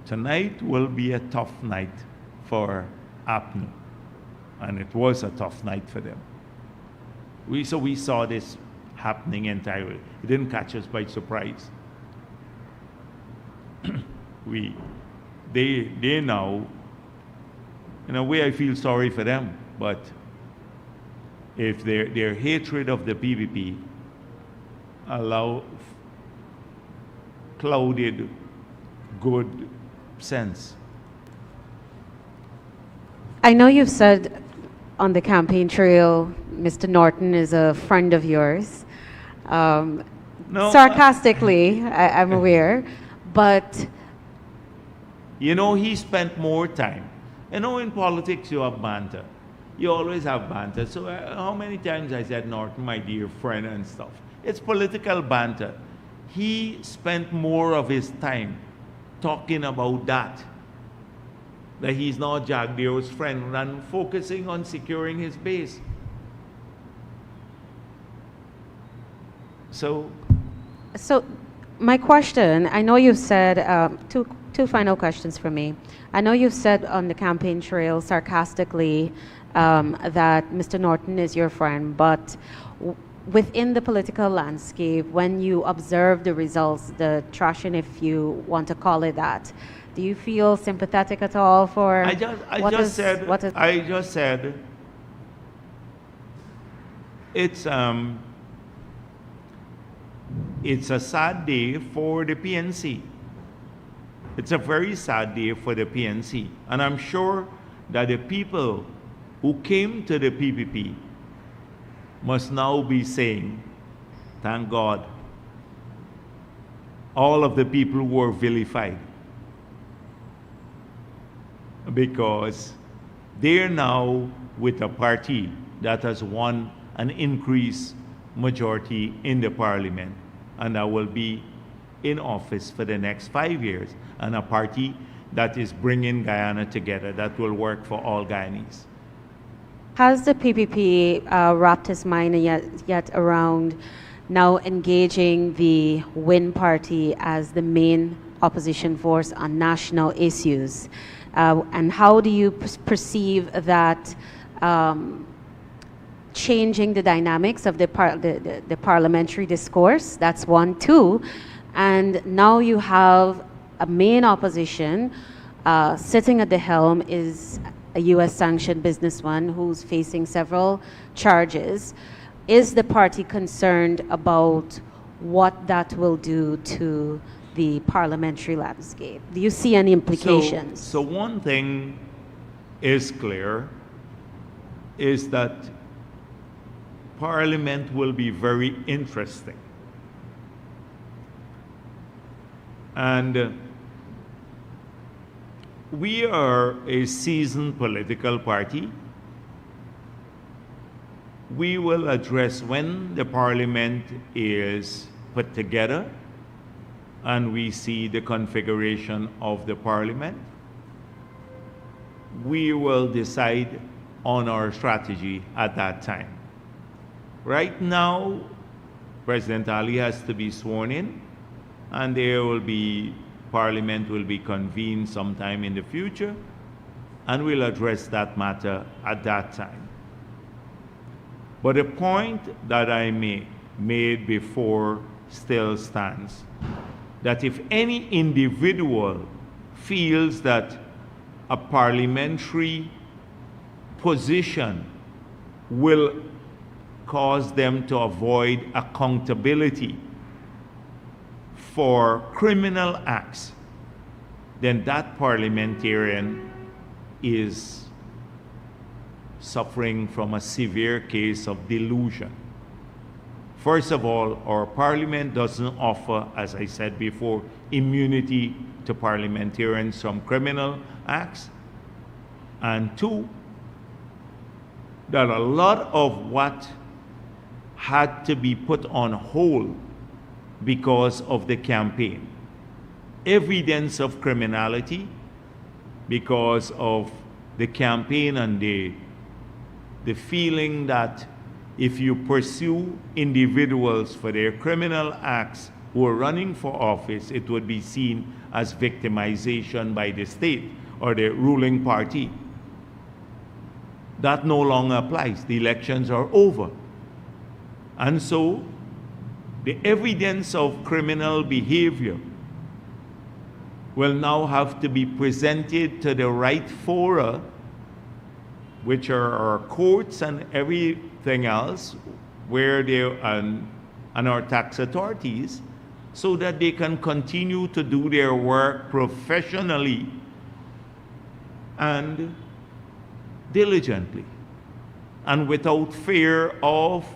tonight will be a tough night for APNU. And it was a tough night for them. So we saw this happening entirely. It didn't catch us by surprise. They now, in a way I feel sorry for them, but if their hatred of the PPP clouded good sense. I know you've said on the campaign trail, Mr. Norton is a friend of yours. No, sarcastically, I'm aware, but... he spent more time. In politics you have banter. You always have banter. So how many times I said, Norton, my dear friend and stuff. It's political banter. He spent more of his time talking about that he's not Jagdeo's friend, than focusing on securing his base. So my question, I know you've said, two final questions for me. I know you've said on the campaign trail sarcastically that Mr. Norton is your friend, but within the political landscape, when you observe the results, the trashing, if you want to call it that, do you feel sympathetic at all for I just said it's a sad day for the PNC. It's a very sad day for the PNC. And I'm sure that the people who came to the PPP must now be saying, thank God, all of the people who were vilified, because they're now with a party that has won an increased majority in the parliament and that will be in office for the next 5 years, and a party that is bringing Guyana together, that will work for all Guyanese. Has the PPP wrapped its mind yet around now engaging the WIN party as the main opposition force on national issues? And how do you perceive that changing the dynamics of the parliamentary discourse? That's one. Two, and now you have a main opposition sitting at the helm is a U.S. sanctioned businessman who's facing several charges. Is the party concerned about what that will do to the parliamentary landscape? Do you see any implications? So one thing is clear, is that Parliament will be very interesting. And we are a seasoned political party. We will address when the Parliament is put together and we see the configuration of the Parliament, we will decide on our strategy at that time. Right now, President Ali has to be sworn in, and Parliament will be convened sometime in the future, and we'll address that matter at that time. But the point that I made before still stands, that if any individual feels that a parliamentary position will cause them to avoid accountability for criminal acts, then that parliamentarian is suffering from a severe case of delusion. First of all, our parliament doesn't offer, as I said before, immunity to parliamentarians from criminal acts. And two, that a lot of what had to be put on hold because of the campaign, evidence of criminality because of the campaign and the feeling that if you pursue individuals for their criminal acts who are running for office, it would be seen as victimization by the state or the ruling party. That no longer applies. The elections are over. And so, the evidence of criminal behavior will now have to be presented to the right fora, which are our courts and everything else, where and our tax authorities, so that they can continue to do their work professionally and diligently, and without fear of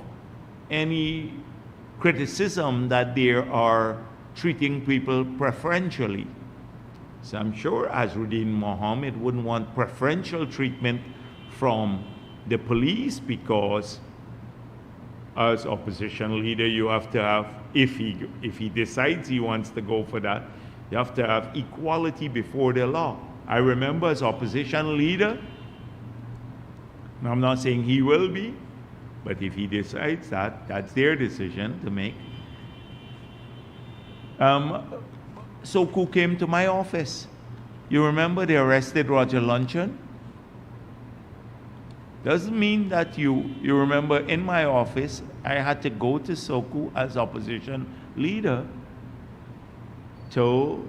any criticism that they are treating people preferentially. So I'm sure Azruddin Mohammed wouldn't want preferential treatment from the police, because as opposition leader you have to have, if he decides he wants to go for that, you have to have equality before the law. I remember as opposition leader, and I'm not saying he will be, but if he decides that, that's their decision to make. Soku came to my office. You remember they arrested Roger Luncheon? Doesn't mean that you remember in my office, I had to go to Soku as opposition leader to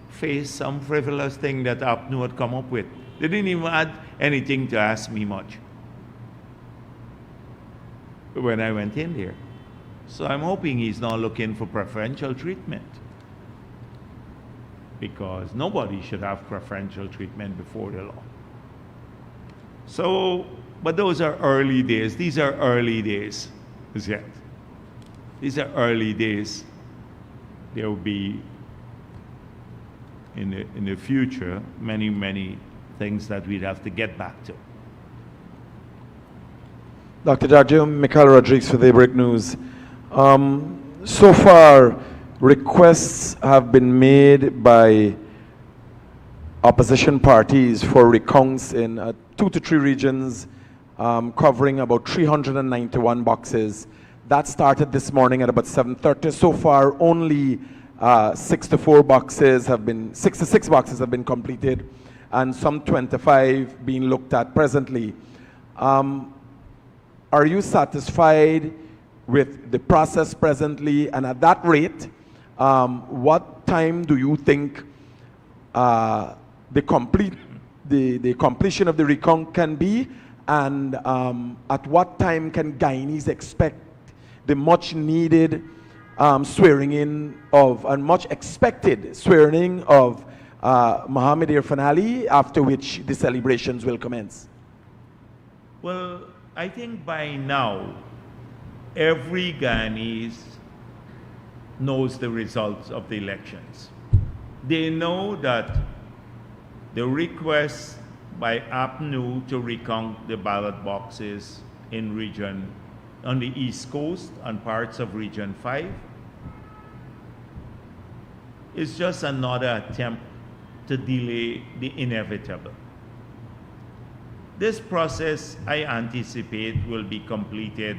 face some frivolous thing that APNU had come up with. They didn't even add anything to ask me much when I went in there. So I'm hoping he's not looking for preferential treatment. because nobody should have preferential treatment before the law. So, but those are early days. These are early days, as yet. These are early days. There will be, in the future, many, many things that we'd have to get back to. Dr. Jagdeo, Mikhail Rodriguez for the Daybreak News. So far, requests have been made by opposition parties for recounts in 2 to 3 regions, covering about 391 boxes. That started this morning at about 7:30. So far, only 64 boxes have been, 66 boxes have been completed, and some 25 being looked at presently. Are you satisfied with the process presently? And at that rate, what time do you think the completion of the recount can be? And at what time can Guyanese expect the much needed swearing in of, and much expected swearing in of Mohamed Irfan Ali, after which the celebrations will commence? Well, I think by now, every Guyanese knows the results of the elections. They know that the request by APNU to recount the ballot boxes in region, on the East Coast and parts of Region 5, is just another attempt to delay the inevitable. This process, I anticipate, will be completed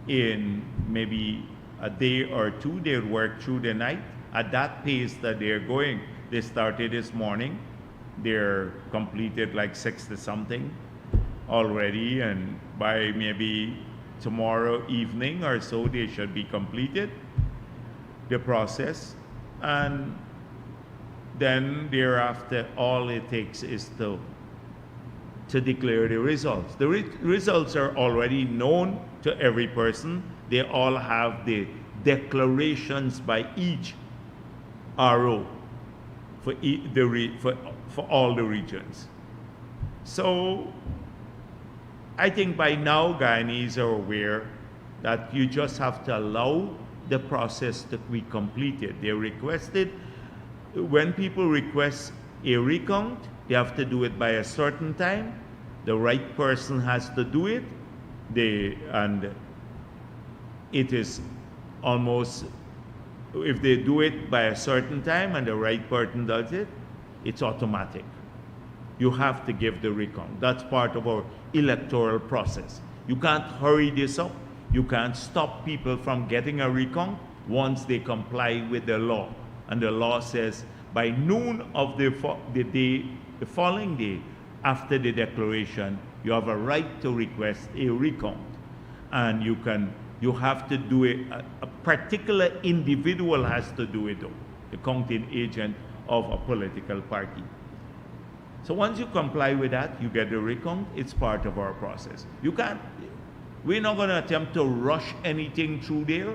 in maybe a day or two. They'll work through the night at that pace that they're going. They started this morning. They're completed like 60 something already, and by maybe tomorrow evening or so, they should be completed, the process. And then thereafter, all it takes is to declare the results. The results are already known to every person. They all have the declarations by each RO for all the regions. So I think by now Guyanese are aware that you just have to allow the process to be completed. They requested, when people request a recount, they have to do it by a certain time. The right person has to do it. And it is almost, if they do it by a certain time and the right person does it, it's automatic. You have to give the recount. That's part of our electoral process. You can't hurry this up. You can't stop people from getting a recount once they comply with the law. And the law says by noon of the following day after the declaration, you have a right to request a recount. And you have to do it, a particular individual has to do it though, the counting agent of a political party. So once you comply with that, you get the recount. It's part of our process. We're not going to attempt to rush anything through there.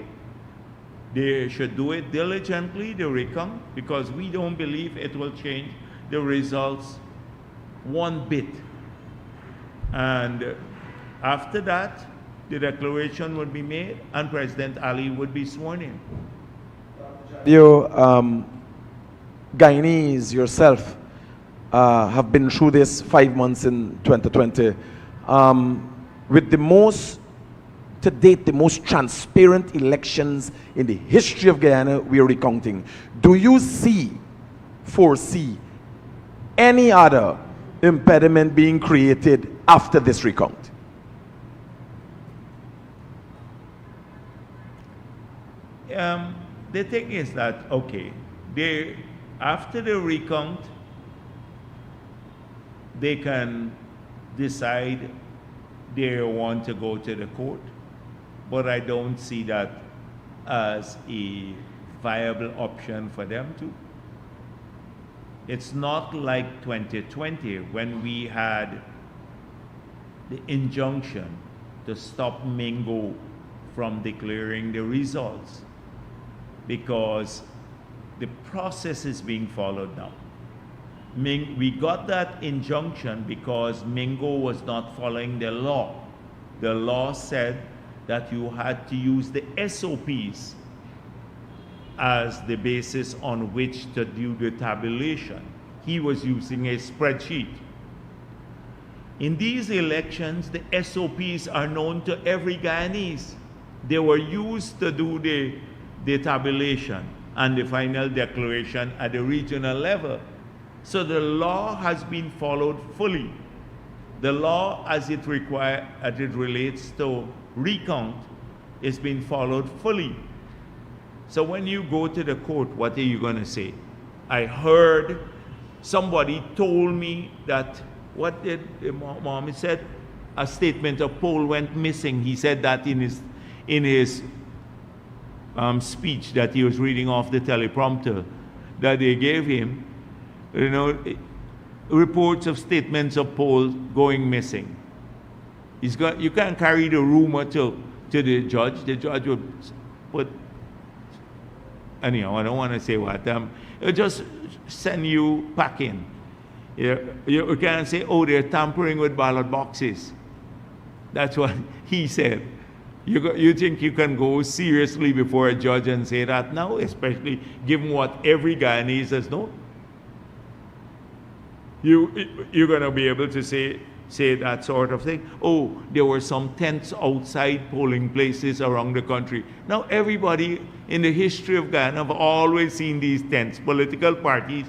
They should do it diligently, the recount, because we don't believe it will change the results one bit. And after that, the declaration would be made and President Ali would be sworn in. You, Guyanese, yourself, have been through this 5 months in 2020. With the most, to date, the most transparent elections in the history of Guyana, we are recounting. Do you foresee any other impediment being created after this recount? The thing is that, okay, after the recount, they can decide they want to go to the court, but I don't see that as a viable option for them to. It's not like 2020 when we had the injunction to stop Mingo from declaring the results, because the process is being followed now. We got that injunction because Mingo was not following the law. The law said that you had to use the SOPs as the basis on which to do the tabulation. He was using a spreadsheet. In these elections, the SOPs are known to every Guyanese. They were used to do the tabulation and the final declaration at the regional level. So the law has been followed fully. The law as it relates to recount is being followed fully. So when you go to the court, what are you going to say? I heard somebody told me that, what did Mohammed said? A statement of poll went missing. He said that in his speech that he was reading off the teleprompter that they gave him. You know, reports of statements of polls going missing. You can't carry the rumor to the judge. The judge would put, anyhow, I don't want to say what. It'll just send you packing. You can't say, oh, they're tampering with ballot boxes. That's what he said. You think you can go seriously before a judge and say that now, especially given what every Guyanese has known? You're going to be able to say that sort of thing. Oh, there were some tents outside polling places around the country. Now, everybody in the history of Guyana have always seen these tents. Political parties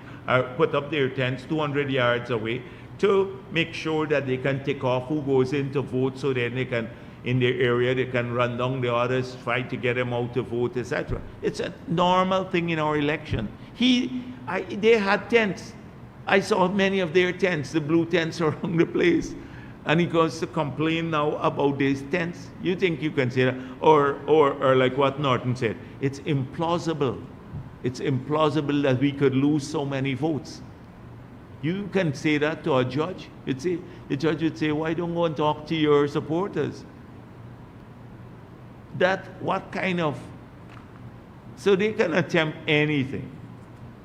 put up their tents 200 yards away to make sure that they can tick off who goes in to vote, so then they can, in their area, they can run down the others, try to get them out to vote, etc. It's a normal thing in our election. They had tents. I saw many of their tents, the blue tents around the place. And he goes to complain now about these tents. You think you can say that? Or like what Norton said, it's implausible. It's implausible that we could lose so many votes. You can say that to a judge. The judge would say, why don't go and talk to your supporters? What kind of... So they can attempt anything.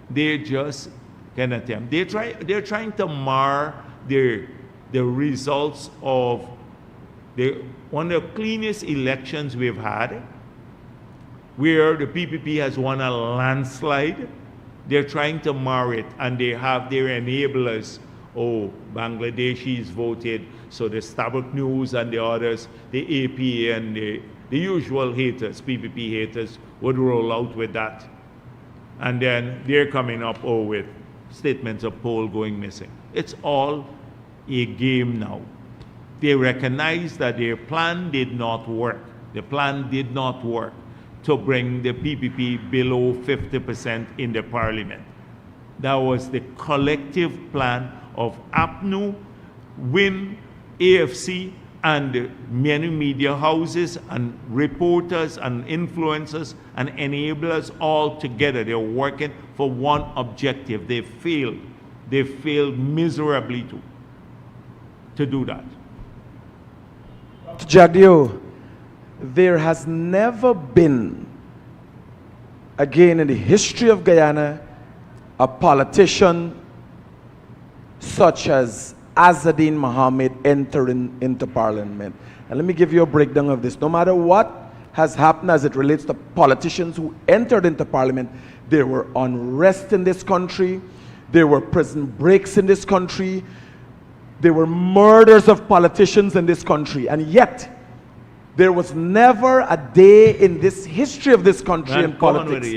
They just can attempt. They're trying to mar the results of one of the cleanest elections we've had, where the PPP has won a landslide. They're trying to mar it, and they have their enablers. Oh, Bangladeshis voted, so the Starbuck News and the others, the AP and the usual haters, PPP haters, would roll out with that. And then they're coming up with statements of poll going missing. It's all a game now. They recognize that their plan did not work. The plan did not work to bring the PPP below 50% in the parliament. That was the collective plan of APNU, WIN, AFC, and many media houses and reporters and influencers and enablers all together. They're working for one objective. They failed. They failed miserably to do that. Jagdeo, there has never been, again in the history of Guyana, a politician such as Azadine Mohammed entering into parliament. And let me give you a breakdown of this. No matter what has happened as it relates to politicians who entered into parliament, there were unrest in this country, there were prison breaks in this country, there were murders of politicians in this country, and yet there was never a day in this history of this country in politics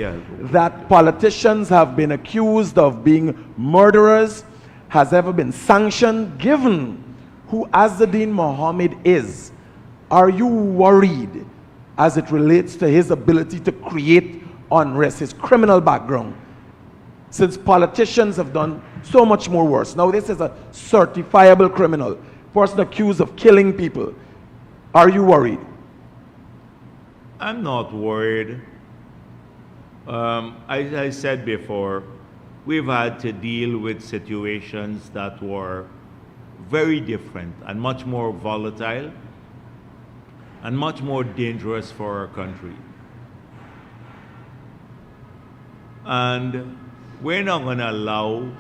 that politicians have been accused of being murderers, has ever been sanctioned. Given who Azadine Mohammed is, are you worried as it relates to his ability to create unrest, his criminal background? Since politicians have done so much more worse. Now this is a certifiable criminal, person accused of killing people. Are you worried? I'm not worried. As I said before, we've had to deal with situations that were very different and much more volatile and much more dangerous for our country. And we're not going to allow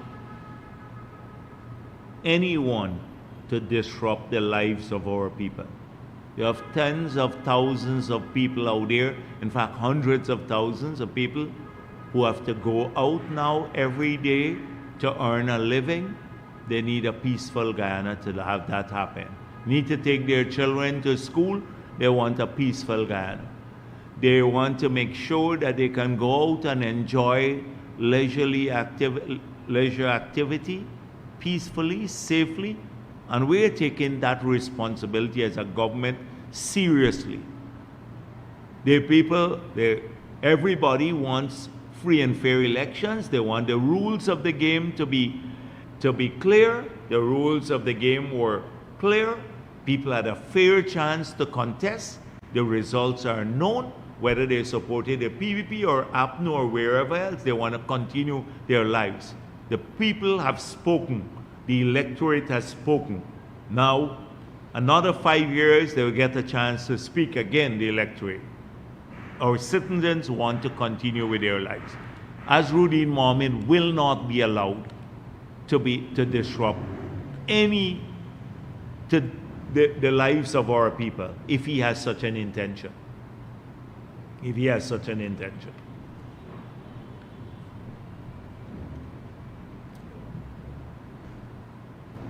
anyone to disrupt the lives of our people. You have tens of thousands of people out there, in fact, hundreds of thousands of people who have to go out now every day to earn a living. They need a peaceful Guyana to have that happen. Need to take their children to school. They want a peaceful Guyana. They want to make sure that they can go out and enjoy leisure activity peacefully, safely, and we're taking that responsibility as a government seriously. Everybody wants free and fair elections. They want the rules of the game to be clear. The rules of the game were clear. People had a fair chance to contest. The results are known. Whether they supported the PVP or APNU or wherever else, they want to continue their lives. The people have spoken. The electorate has spoken. Now, another 5 years, they will get a chance to speak again, the electorate. Our citizens want to continue with their lives. Azruddin Mohammed will not be allowed to disrupt the lives of our people if he has such an intention. If he has such an intention.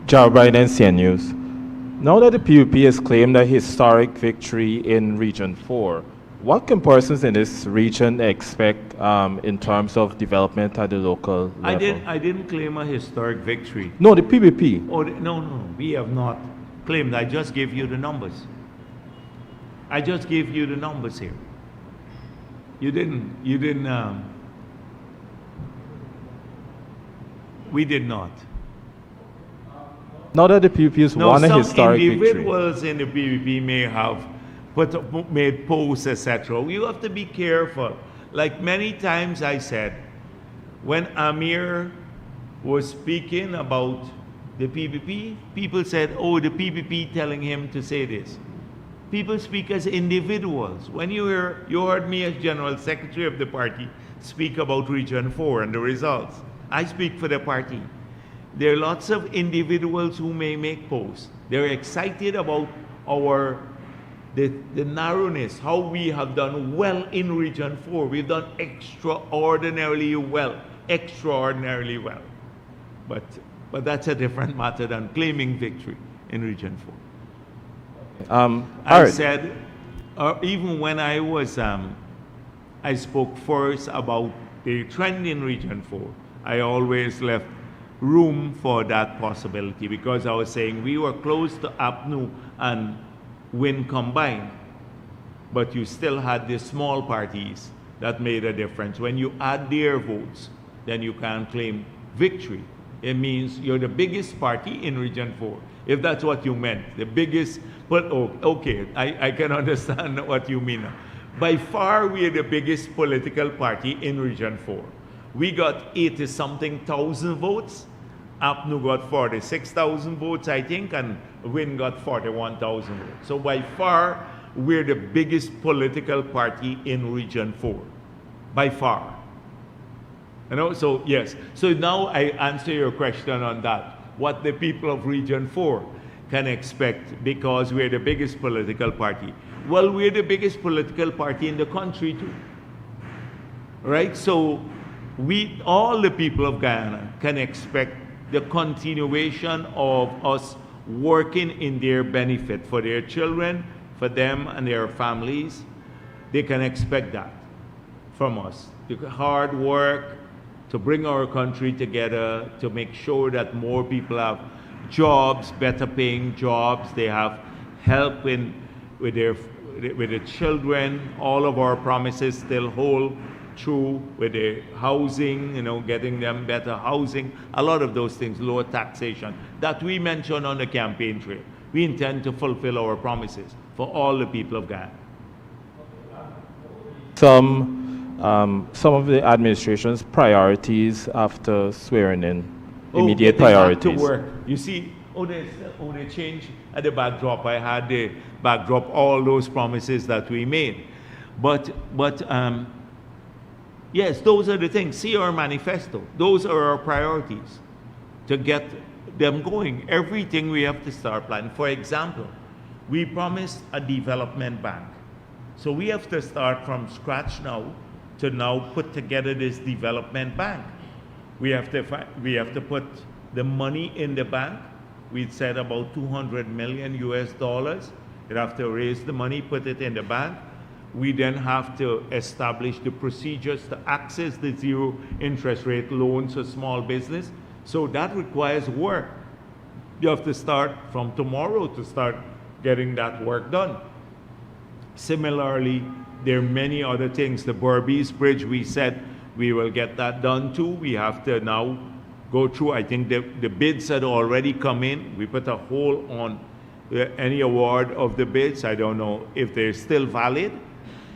Joe Bryan, NCN News. Now that the PUP has claimed a historic victory in Region 4, what can persons in this region expect in terms of development at the local level? I didn't claim a historic victory. No, the PUP. Oh, no, we have not claimed. I just gave you the numbers. I just gave you the numbers here. We did not. Now that the PUP has won a historic some victory. individuals in the PVP may have made posts, etc. You have to be careful. Like many times I said, when Amir was speaking about the PVP, people said, oh, the PVP telling him to say this. People speak as individuals. When you heard me as General Secretary of the party speak about Region 4 and the results, I speak for the party. There are lots of individuals who may make posts. They're excited about the narrowness, how we have done well in Region 4. We've done extraordinarily well. But that's a different matter than claiming victory in Region 4. I said, even when I was, I spoke first about the trend in Region 4, I always left room for that possibility because I was saying we were close to APNU and WIN combined, but you still had the small parties that made a difference. When you add their votes, then you can claim victory. It means you're the biggest party in Region 4. If that's what you meant, the biggest, but okay, I can understand what you mean. By far, we are the biggest political party in Region 4. We got 80-something thousand votes. APNU got 46,000 votes, I think, and WIN got 41,000 votes. So by far, we're the biggest political party in Region 4. By far. So yes. So now I answer your question on that. What the people of Region 4 can expect because we're the biggest political party. Well, we're the biggest political party in the country too. Right? So all the people of Guyana can expect the continuation of us working in their benefit for their children, for them and their families. They can expect that from us. The hard work to bring our country together, to make sure that more people have jobs, better paying jobs, they have help with the children. All of our promises still hold true with the housing, getting them better housing, a lot of those things, lower taxation, that we mentioned on the campaign trail. We intend to fulfill our promises for all the people of Ghana. Some of the administration's priorities after swearing in, immediate priorities. To work. You see, they changed at the backdrop. I had the backdrop, all those promises that we made. But Yes, those are the things. See our manifesto. Those are our priorities to get them going. Everything we have to start planning. For example, we promised a development bank. So we have to start from scratch now to now put together this development bank. We have to put the money in the bank. We'd said about 200 million US dollars. You'd have to raise the money, put it in the bank. We then have to establish the procedures to access the zero interest rate loans for small business. So that requires work. You have to start from tomorrow to start getting that work done. Similarly, there are many other things. The Berbice Bridge, we said we will get that done too. We have to now go through, I think the bids had already come in. We put a hold on any award of the bids. I don't know if they're still valid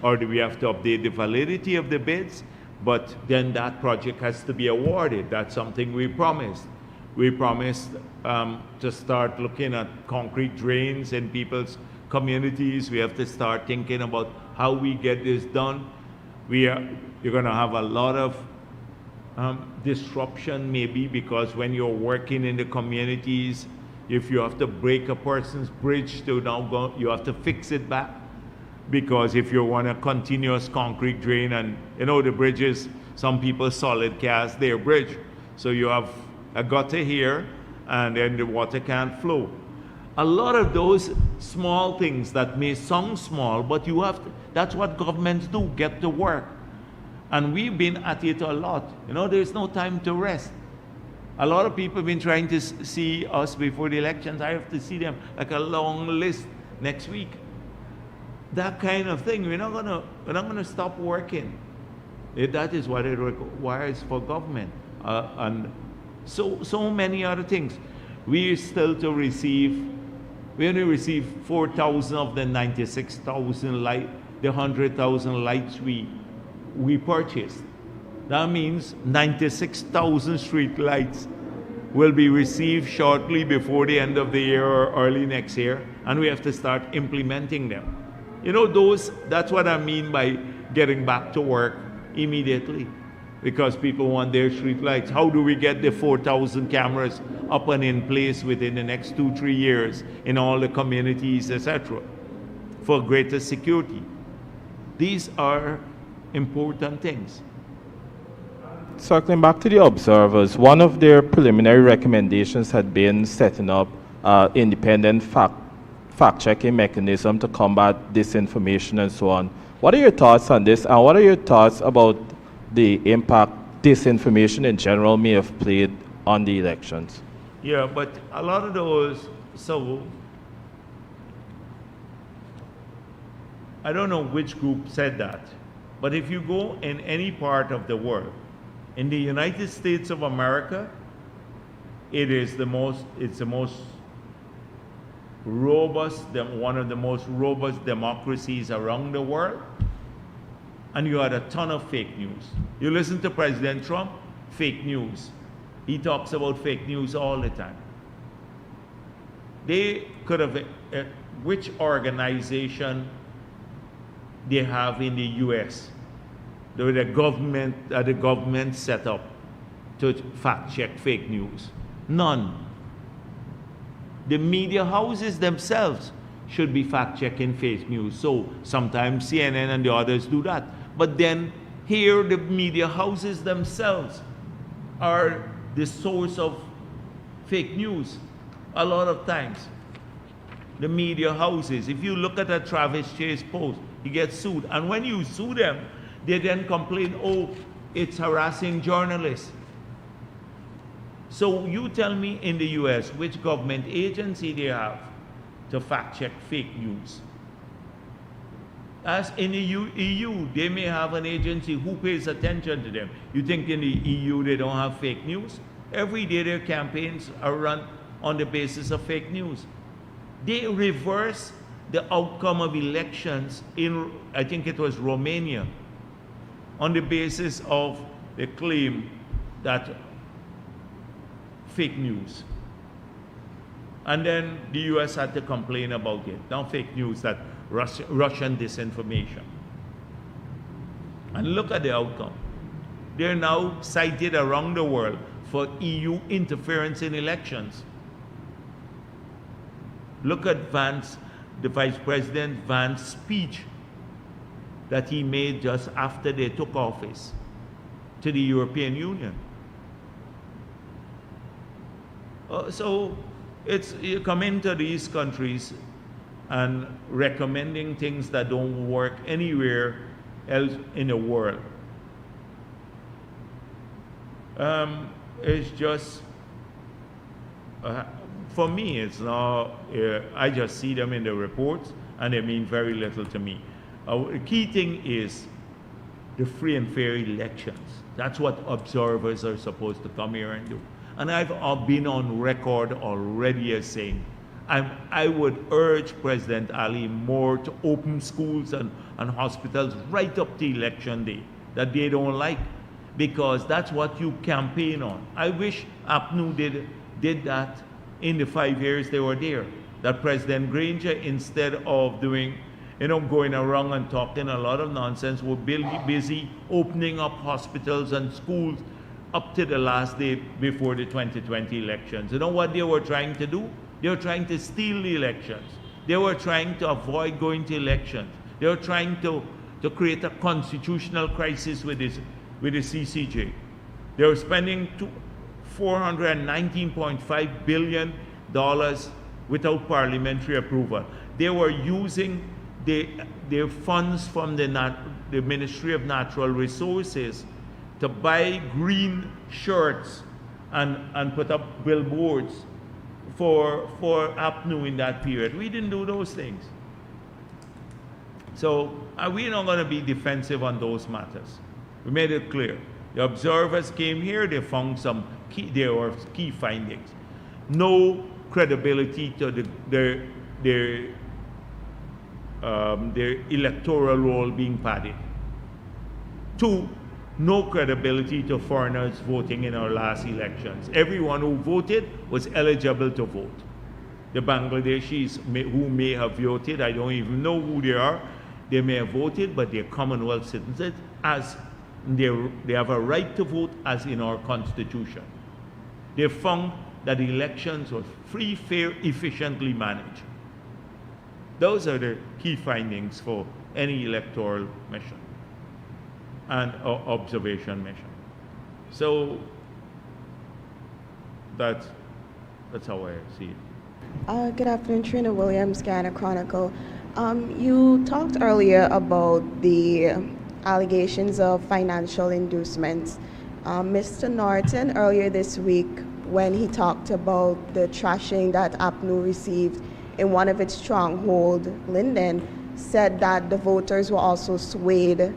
or do we have to update the validity of the bids, but then that project has to be awarded. That's something we promised. We promised to start looking at concrete drains in people's communities. We have to start thinking about how we get this done. You're going to have a lot of disruption maybe because when you're working in the communities, if you have to break a person's bridge to now go, you have to fix it back. Because if you want a continuous concrete drain and the bridges, some people solid cast their bridge. So you have a gutter here and then the water can't flow. A lot of those small things that may sound small, but that's what governments do, get to work. And we've been at it a lot. There's no time to rest. A lot of people have been trying to see us before the elections. I have to see them like a long list next week. That kind of thing. We're not gonna stop working. That is what it requires for government, and so many other things. We only receive 4,000 of the 96,000 light, the 100,000 lights we purchased. That means 96,000 street lights will be received shortly before the end of the year or early next year, and we have to start implementing them. That's what I mean by getting back to work immediately, because people want their street lights. How do we get the 4,000 cameras up and in place within the next 2-3 years in all the communities, etc., for greater security? These are important things. Circling back to the observers, one of their preliminary recommendations had been setting up independent fact-checking mechanism to combat disinformation and so on. What are your thoughts on this, and what are your thoughts about the impact disinformation in general may have played on the elections? Yeah, but a lot of those, so I don't know which group said that, but if you go in any part of the world, in the United States of America, it's the most robust, one of the most robust democracies around the world, and you had a ton of fake news. You listen to President Trump, fake news. He talks about fake news all the time. They could have, which organization they have in the US, the government set up to fact check fake news? None. The media houses themselves should be fact-checking fake news. So sometimes CNN and the others do that. But then here the media houses themselves are the source of fake news a lot of times. The media houses. If you look at a Travis Chase post, he gets sued. And when you sue them, they then complain, oh, it's harassing journalists. So you tell me in the US which government agency they have to fact check fake news. As in the EU, they may have an agency who pays attention to them. You think in the EU they don't have fake news? Every day their campaigns are run on the basis of fake news. They reverse the outcome of elections in, I think it was Romania, on the basis of the claim that fake news. And then the US had to complain about it. Now fake news, that Russian disinformation. And look at the outcome. They're now cited around the world for EU interference in elections. Look at Vance, the Vice President Vance's speech that he made just after they took office to the European Union. So you come into these countries and recommending things that don't work anywhere else in the world. It's just, for me, it's not, I just see them in the reports and they mean very little to me. The key thing is the free and fair elections. That's what observers are supposed to come here and do. And I've been on record already as saying, I would urge President Ali more to open schools and hospitals right up to election day that they don't like, because that's what you campaign on. I wish APNU did that in the 5 years they were there. That President Granger, instead of doing, going around and talking a lot of nonsense, would be busy opening up hospitals and schools up to the last day before the 2020 elections. You know what they were trying to do? They were trying to steal the elections. They were trying to avoid going to elections. They were trying to create a constitutional crisis with the CCJ. They were spending $419.5 billion without parliamentary approval. They were using their funds from the Ministry of Natural Resources to buy green shirts and put up billboards for APNU in that period. We didn't do those things. So we're not going to be defensive on those matters. We made it clear. The observers came here, they found there were key findings. No credibility to their electoral role being padded. 2, no credibility to foreigners voting in our last elections. Everyone who voted was eligible to vote. The Bangladeshis who may have voted, I don't even know who they are, they may have voted, but they're Commonwealth citizens, as they have a right to vote as in our Constitution. They found that elections were free, fair, efficiently managed. Those are the key findings for any electoral mission and observation mission. So that's how I see it. Good afternoon, Trina Williams, Ghana Chronicle. You talked earlier about the allegations of financial inducements. Mr. Norton, earlier this week, when he talked about the trashing that APNU received in one of its stronghold, Linden, said that the voters were also swayed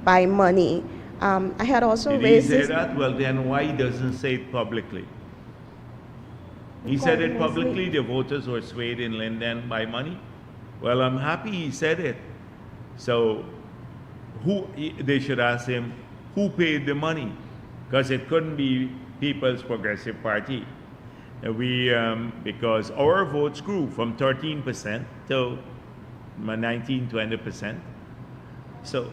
by money. I had also raised Did he say that? Well, then why doesn't he say it publicly? He said it publicly, the voters were swayed in Linden by money. Well, I'm happy he said it. So they should ask him, who paid the money? Because it couldn't be People's Progressive Party. Because our votes grew from 13% to 19-20%. So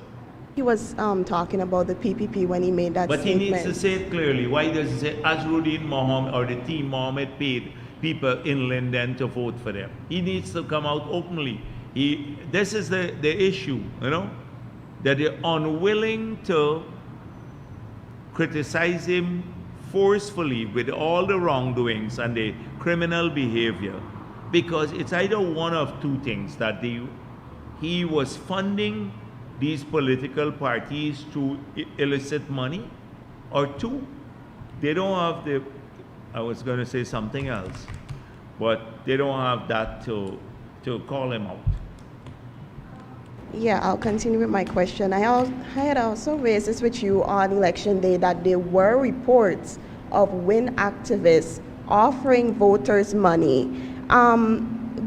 he was talking about the PPP when he made that but statement. He needs to say it clearly. Why does he say Azruddin Mohammed or the team Mohammed paid people in Linden to vote for them? He needs to come out openly. This is the issue, that they're unwilling to criticize him forcefully with all the wrongdoings and the criminal behavior, because it's either one of two things, that he was funding these political parties to illicit money, or 2, they don't have I was going to say something else, but they don't have that to call him out. Yeah, I'll continue with my question. I had also raised this with you on election day, that there were reports of WIN activists offering voters money.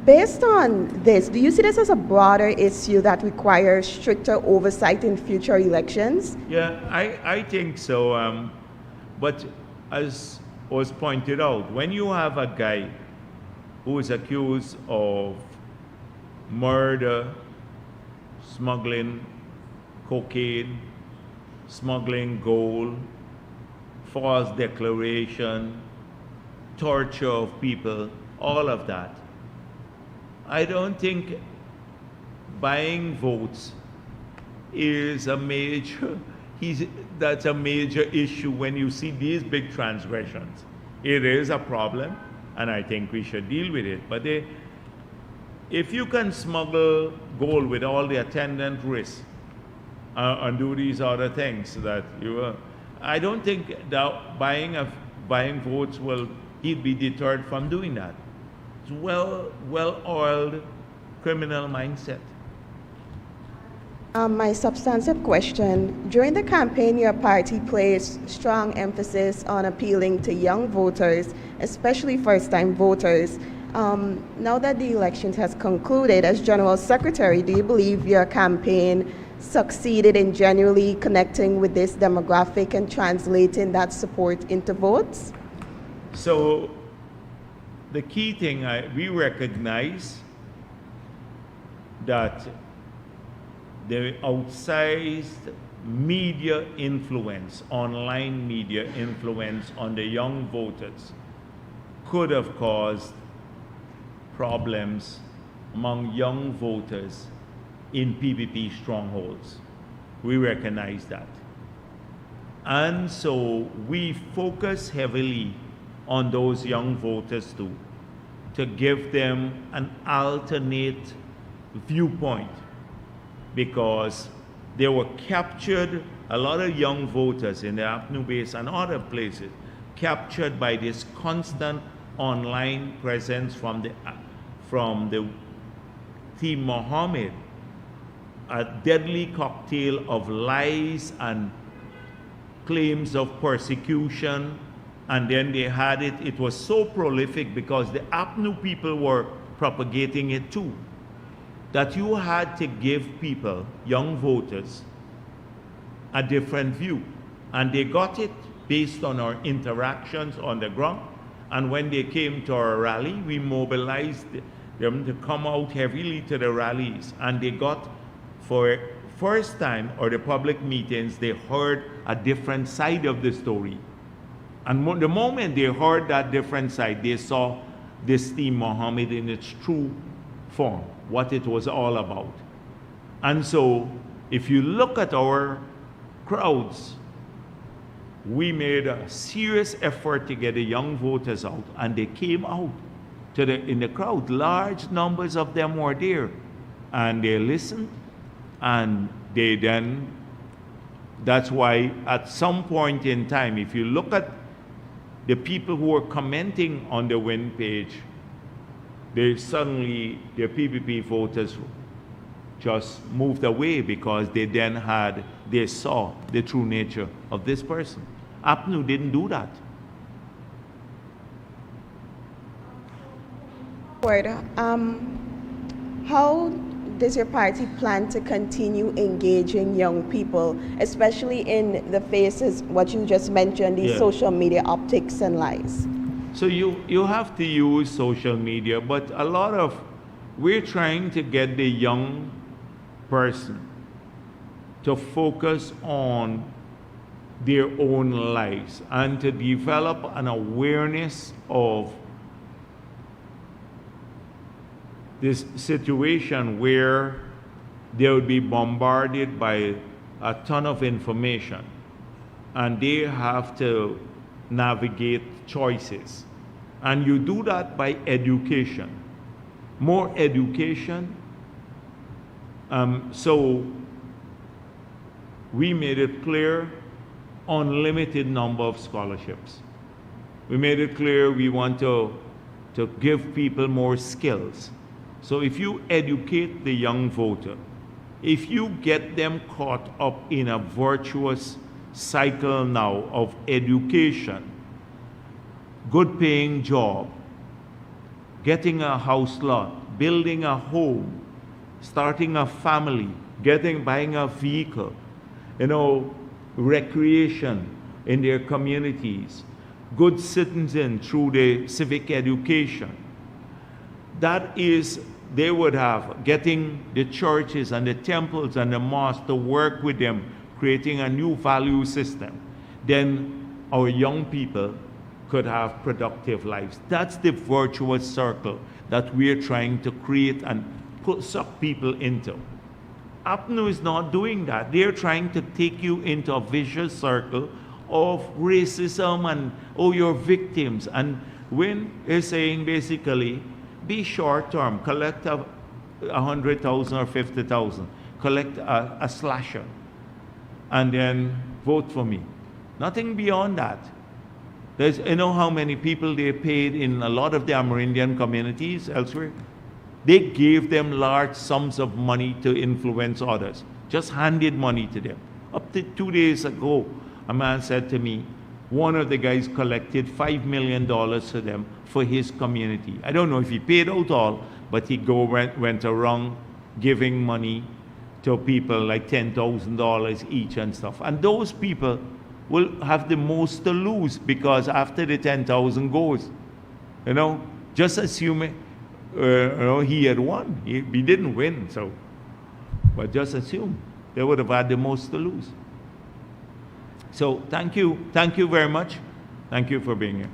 Based on this, do you see this as a broader issue that requires stricter oversight in future elections? Yeah, I think so. But as was pointed out, when you have a guy who is accused of murder, smuggling, cocaine, smuggling gold, false declaration, torture of people, all of that. I don't think buying votes is a major, that's a major issue when you see these big transgressions. It is a problem, and I think we should deal with it. But if you can smuggle gold with all the attendant risks and do these other things that I don't think that buying votes he'd be deterred from doing that. It's well-oiled criminal mindset. My substantive question. During the campaign, your party placed strong emphasis on appealing to young voters, especially first-time voters. Now that the election has concluded, as General Secretary, do you believe your campaign succeeded in genuinely connecting with this demographic and translating that support into votes? So the key thing, we recognize that the outsized media influence, online media influence on the young voters could have caused problems among young voters in PPP strongholds. We recognize that. And so we focus heavily on those young voters to give them an alternate viewpoint, because they were captured, a lot of young voters in the Apnu base and other places, captured by this constant online presence from the Team Mohammed, a deadly cocktail of lies and claims of persecution. And then they had it was so prolific because the Apnu people were propagating it too, that you had to give people, young voters, a different view. And they got it based on our interactions on the ground. And when they came to our rally, we mobilized them to come out heavily to the rallies. And they got, for first time, or the public meetings, they heard a different side of the story. And the moment they heard that different side, they saw this Team Mohammed in its true form, what it was all about. And so, if you look at our crowds, we made a serious effort to get the young voters out, and they came out in the crowd. Large numbers of them were there, and they listened, and they then, that's why at some point in time, if you look at the people who were commenting on the win page, the PPP voters just moved away because they saw the true nature of this person. Apnu didn't do that. How does your party plan to continue engaging young people, especially in the faces, what you just mentioned, these social media optics and lies? So you have to use social media, but we're trying to get the young person to focus on their own lives and to develop an awareness of this situation where they would be bombarded by a ton of information, and they have to navigate choices. And you do that by education, more education. So we made it clear, unlimited number of scholarships. We made it clear we want to give people more skills. So if you educate the young voter, if you get them caught up in a virtuous cycle now of education, good paying job, getting a house lot, building a home, starting a family, buying a vehicle, recreation in their communities, good citizen through the civic education. That is, getting the churches and the temples and the mosques to work with them, creating a new value system, then our young people could have productive lives. That's the virtuous circle that we're trying to create and suck people into. APNU is not doing that. They're trying to take you into a vicious circle of racism and, oh, you're victims. And when they're saying basically, be short term, collect 100,000 or 50,000, collect a slasher, and then vote for me. Nothing beyond that. There's, you know how many people they paid in a lot of the Amerindian communities elsewhere? They gave them large sums of money to influence others, just handed money to them. Up to 2 days ago, a man said to me, one of the guys collected $5 million for them for his community. I don't know if he paid out all, but he went around giving money to people like $10,000 each and stuff. And those people will have the most to lose, because after the 10,000 goes, you know, just assuming he had won. He didn't win, so, but just assume they would have had the most to lose. So thank you very much. Thank you for being here.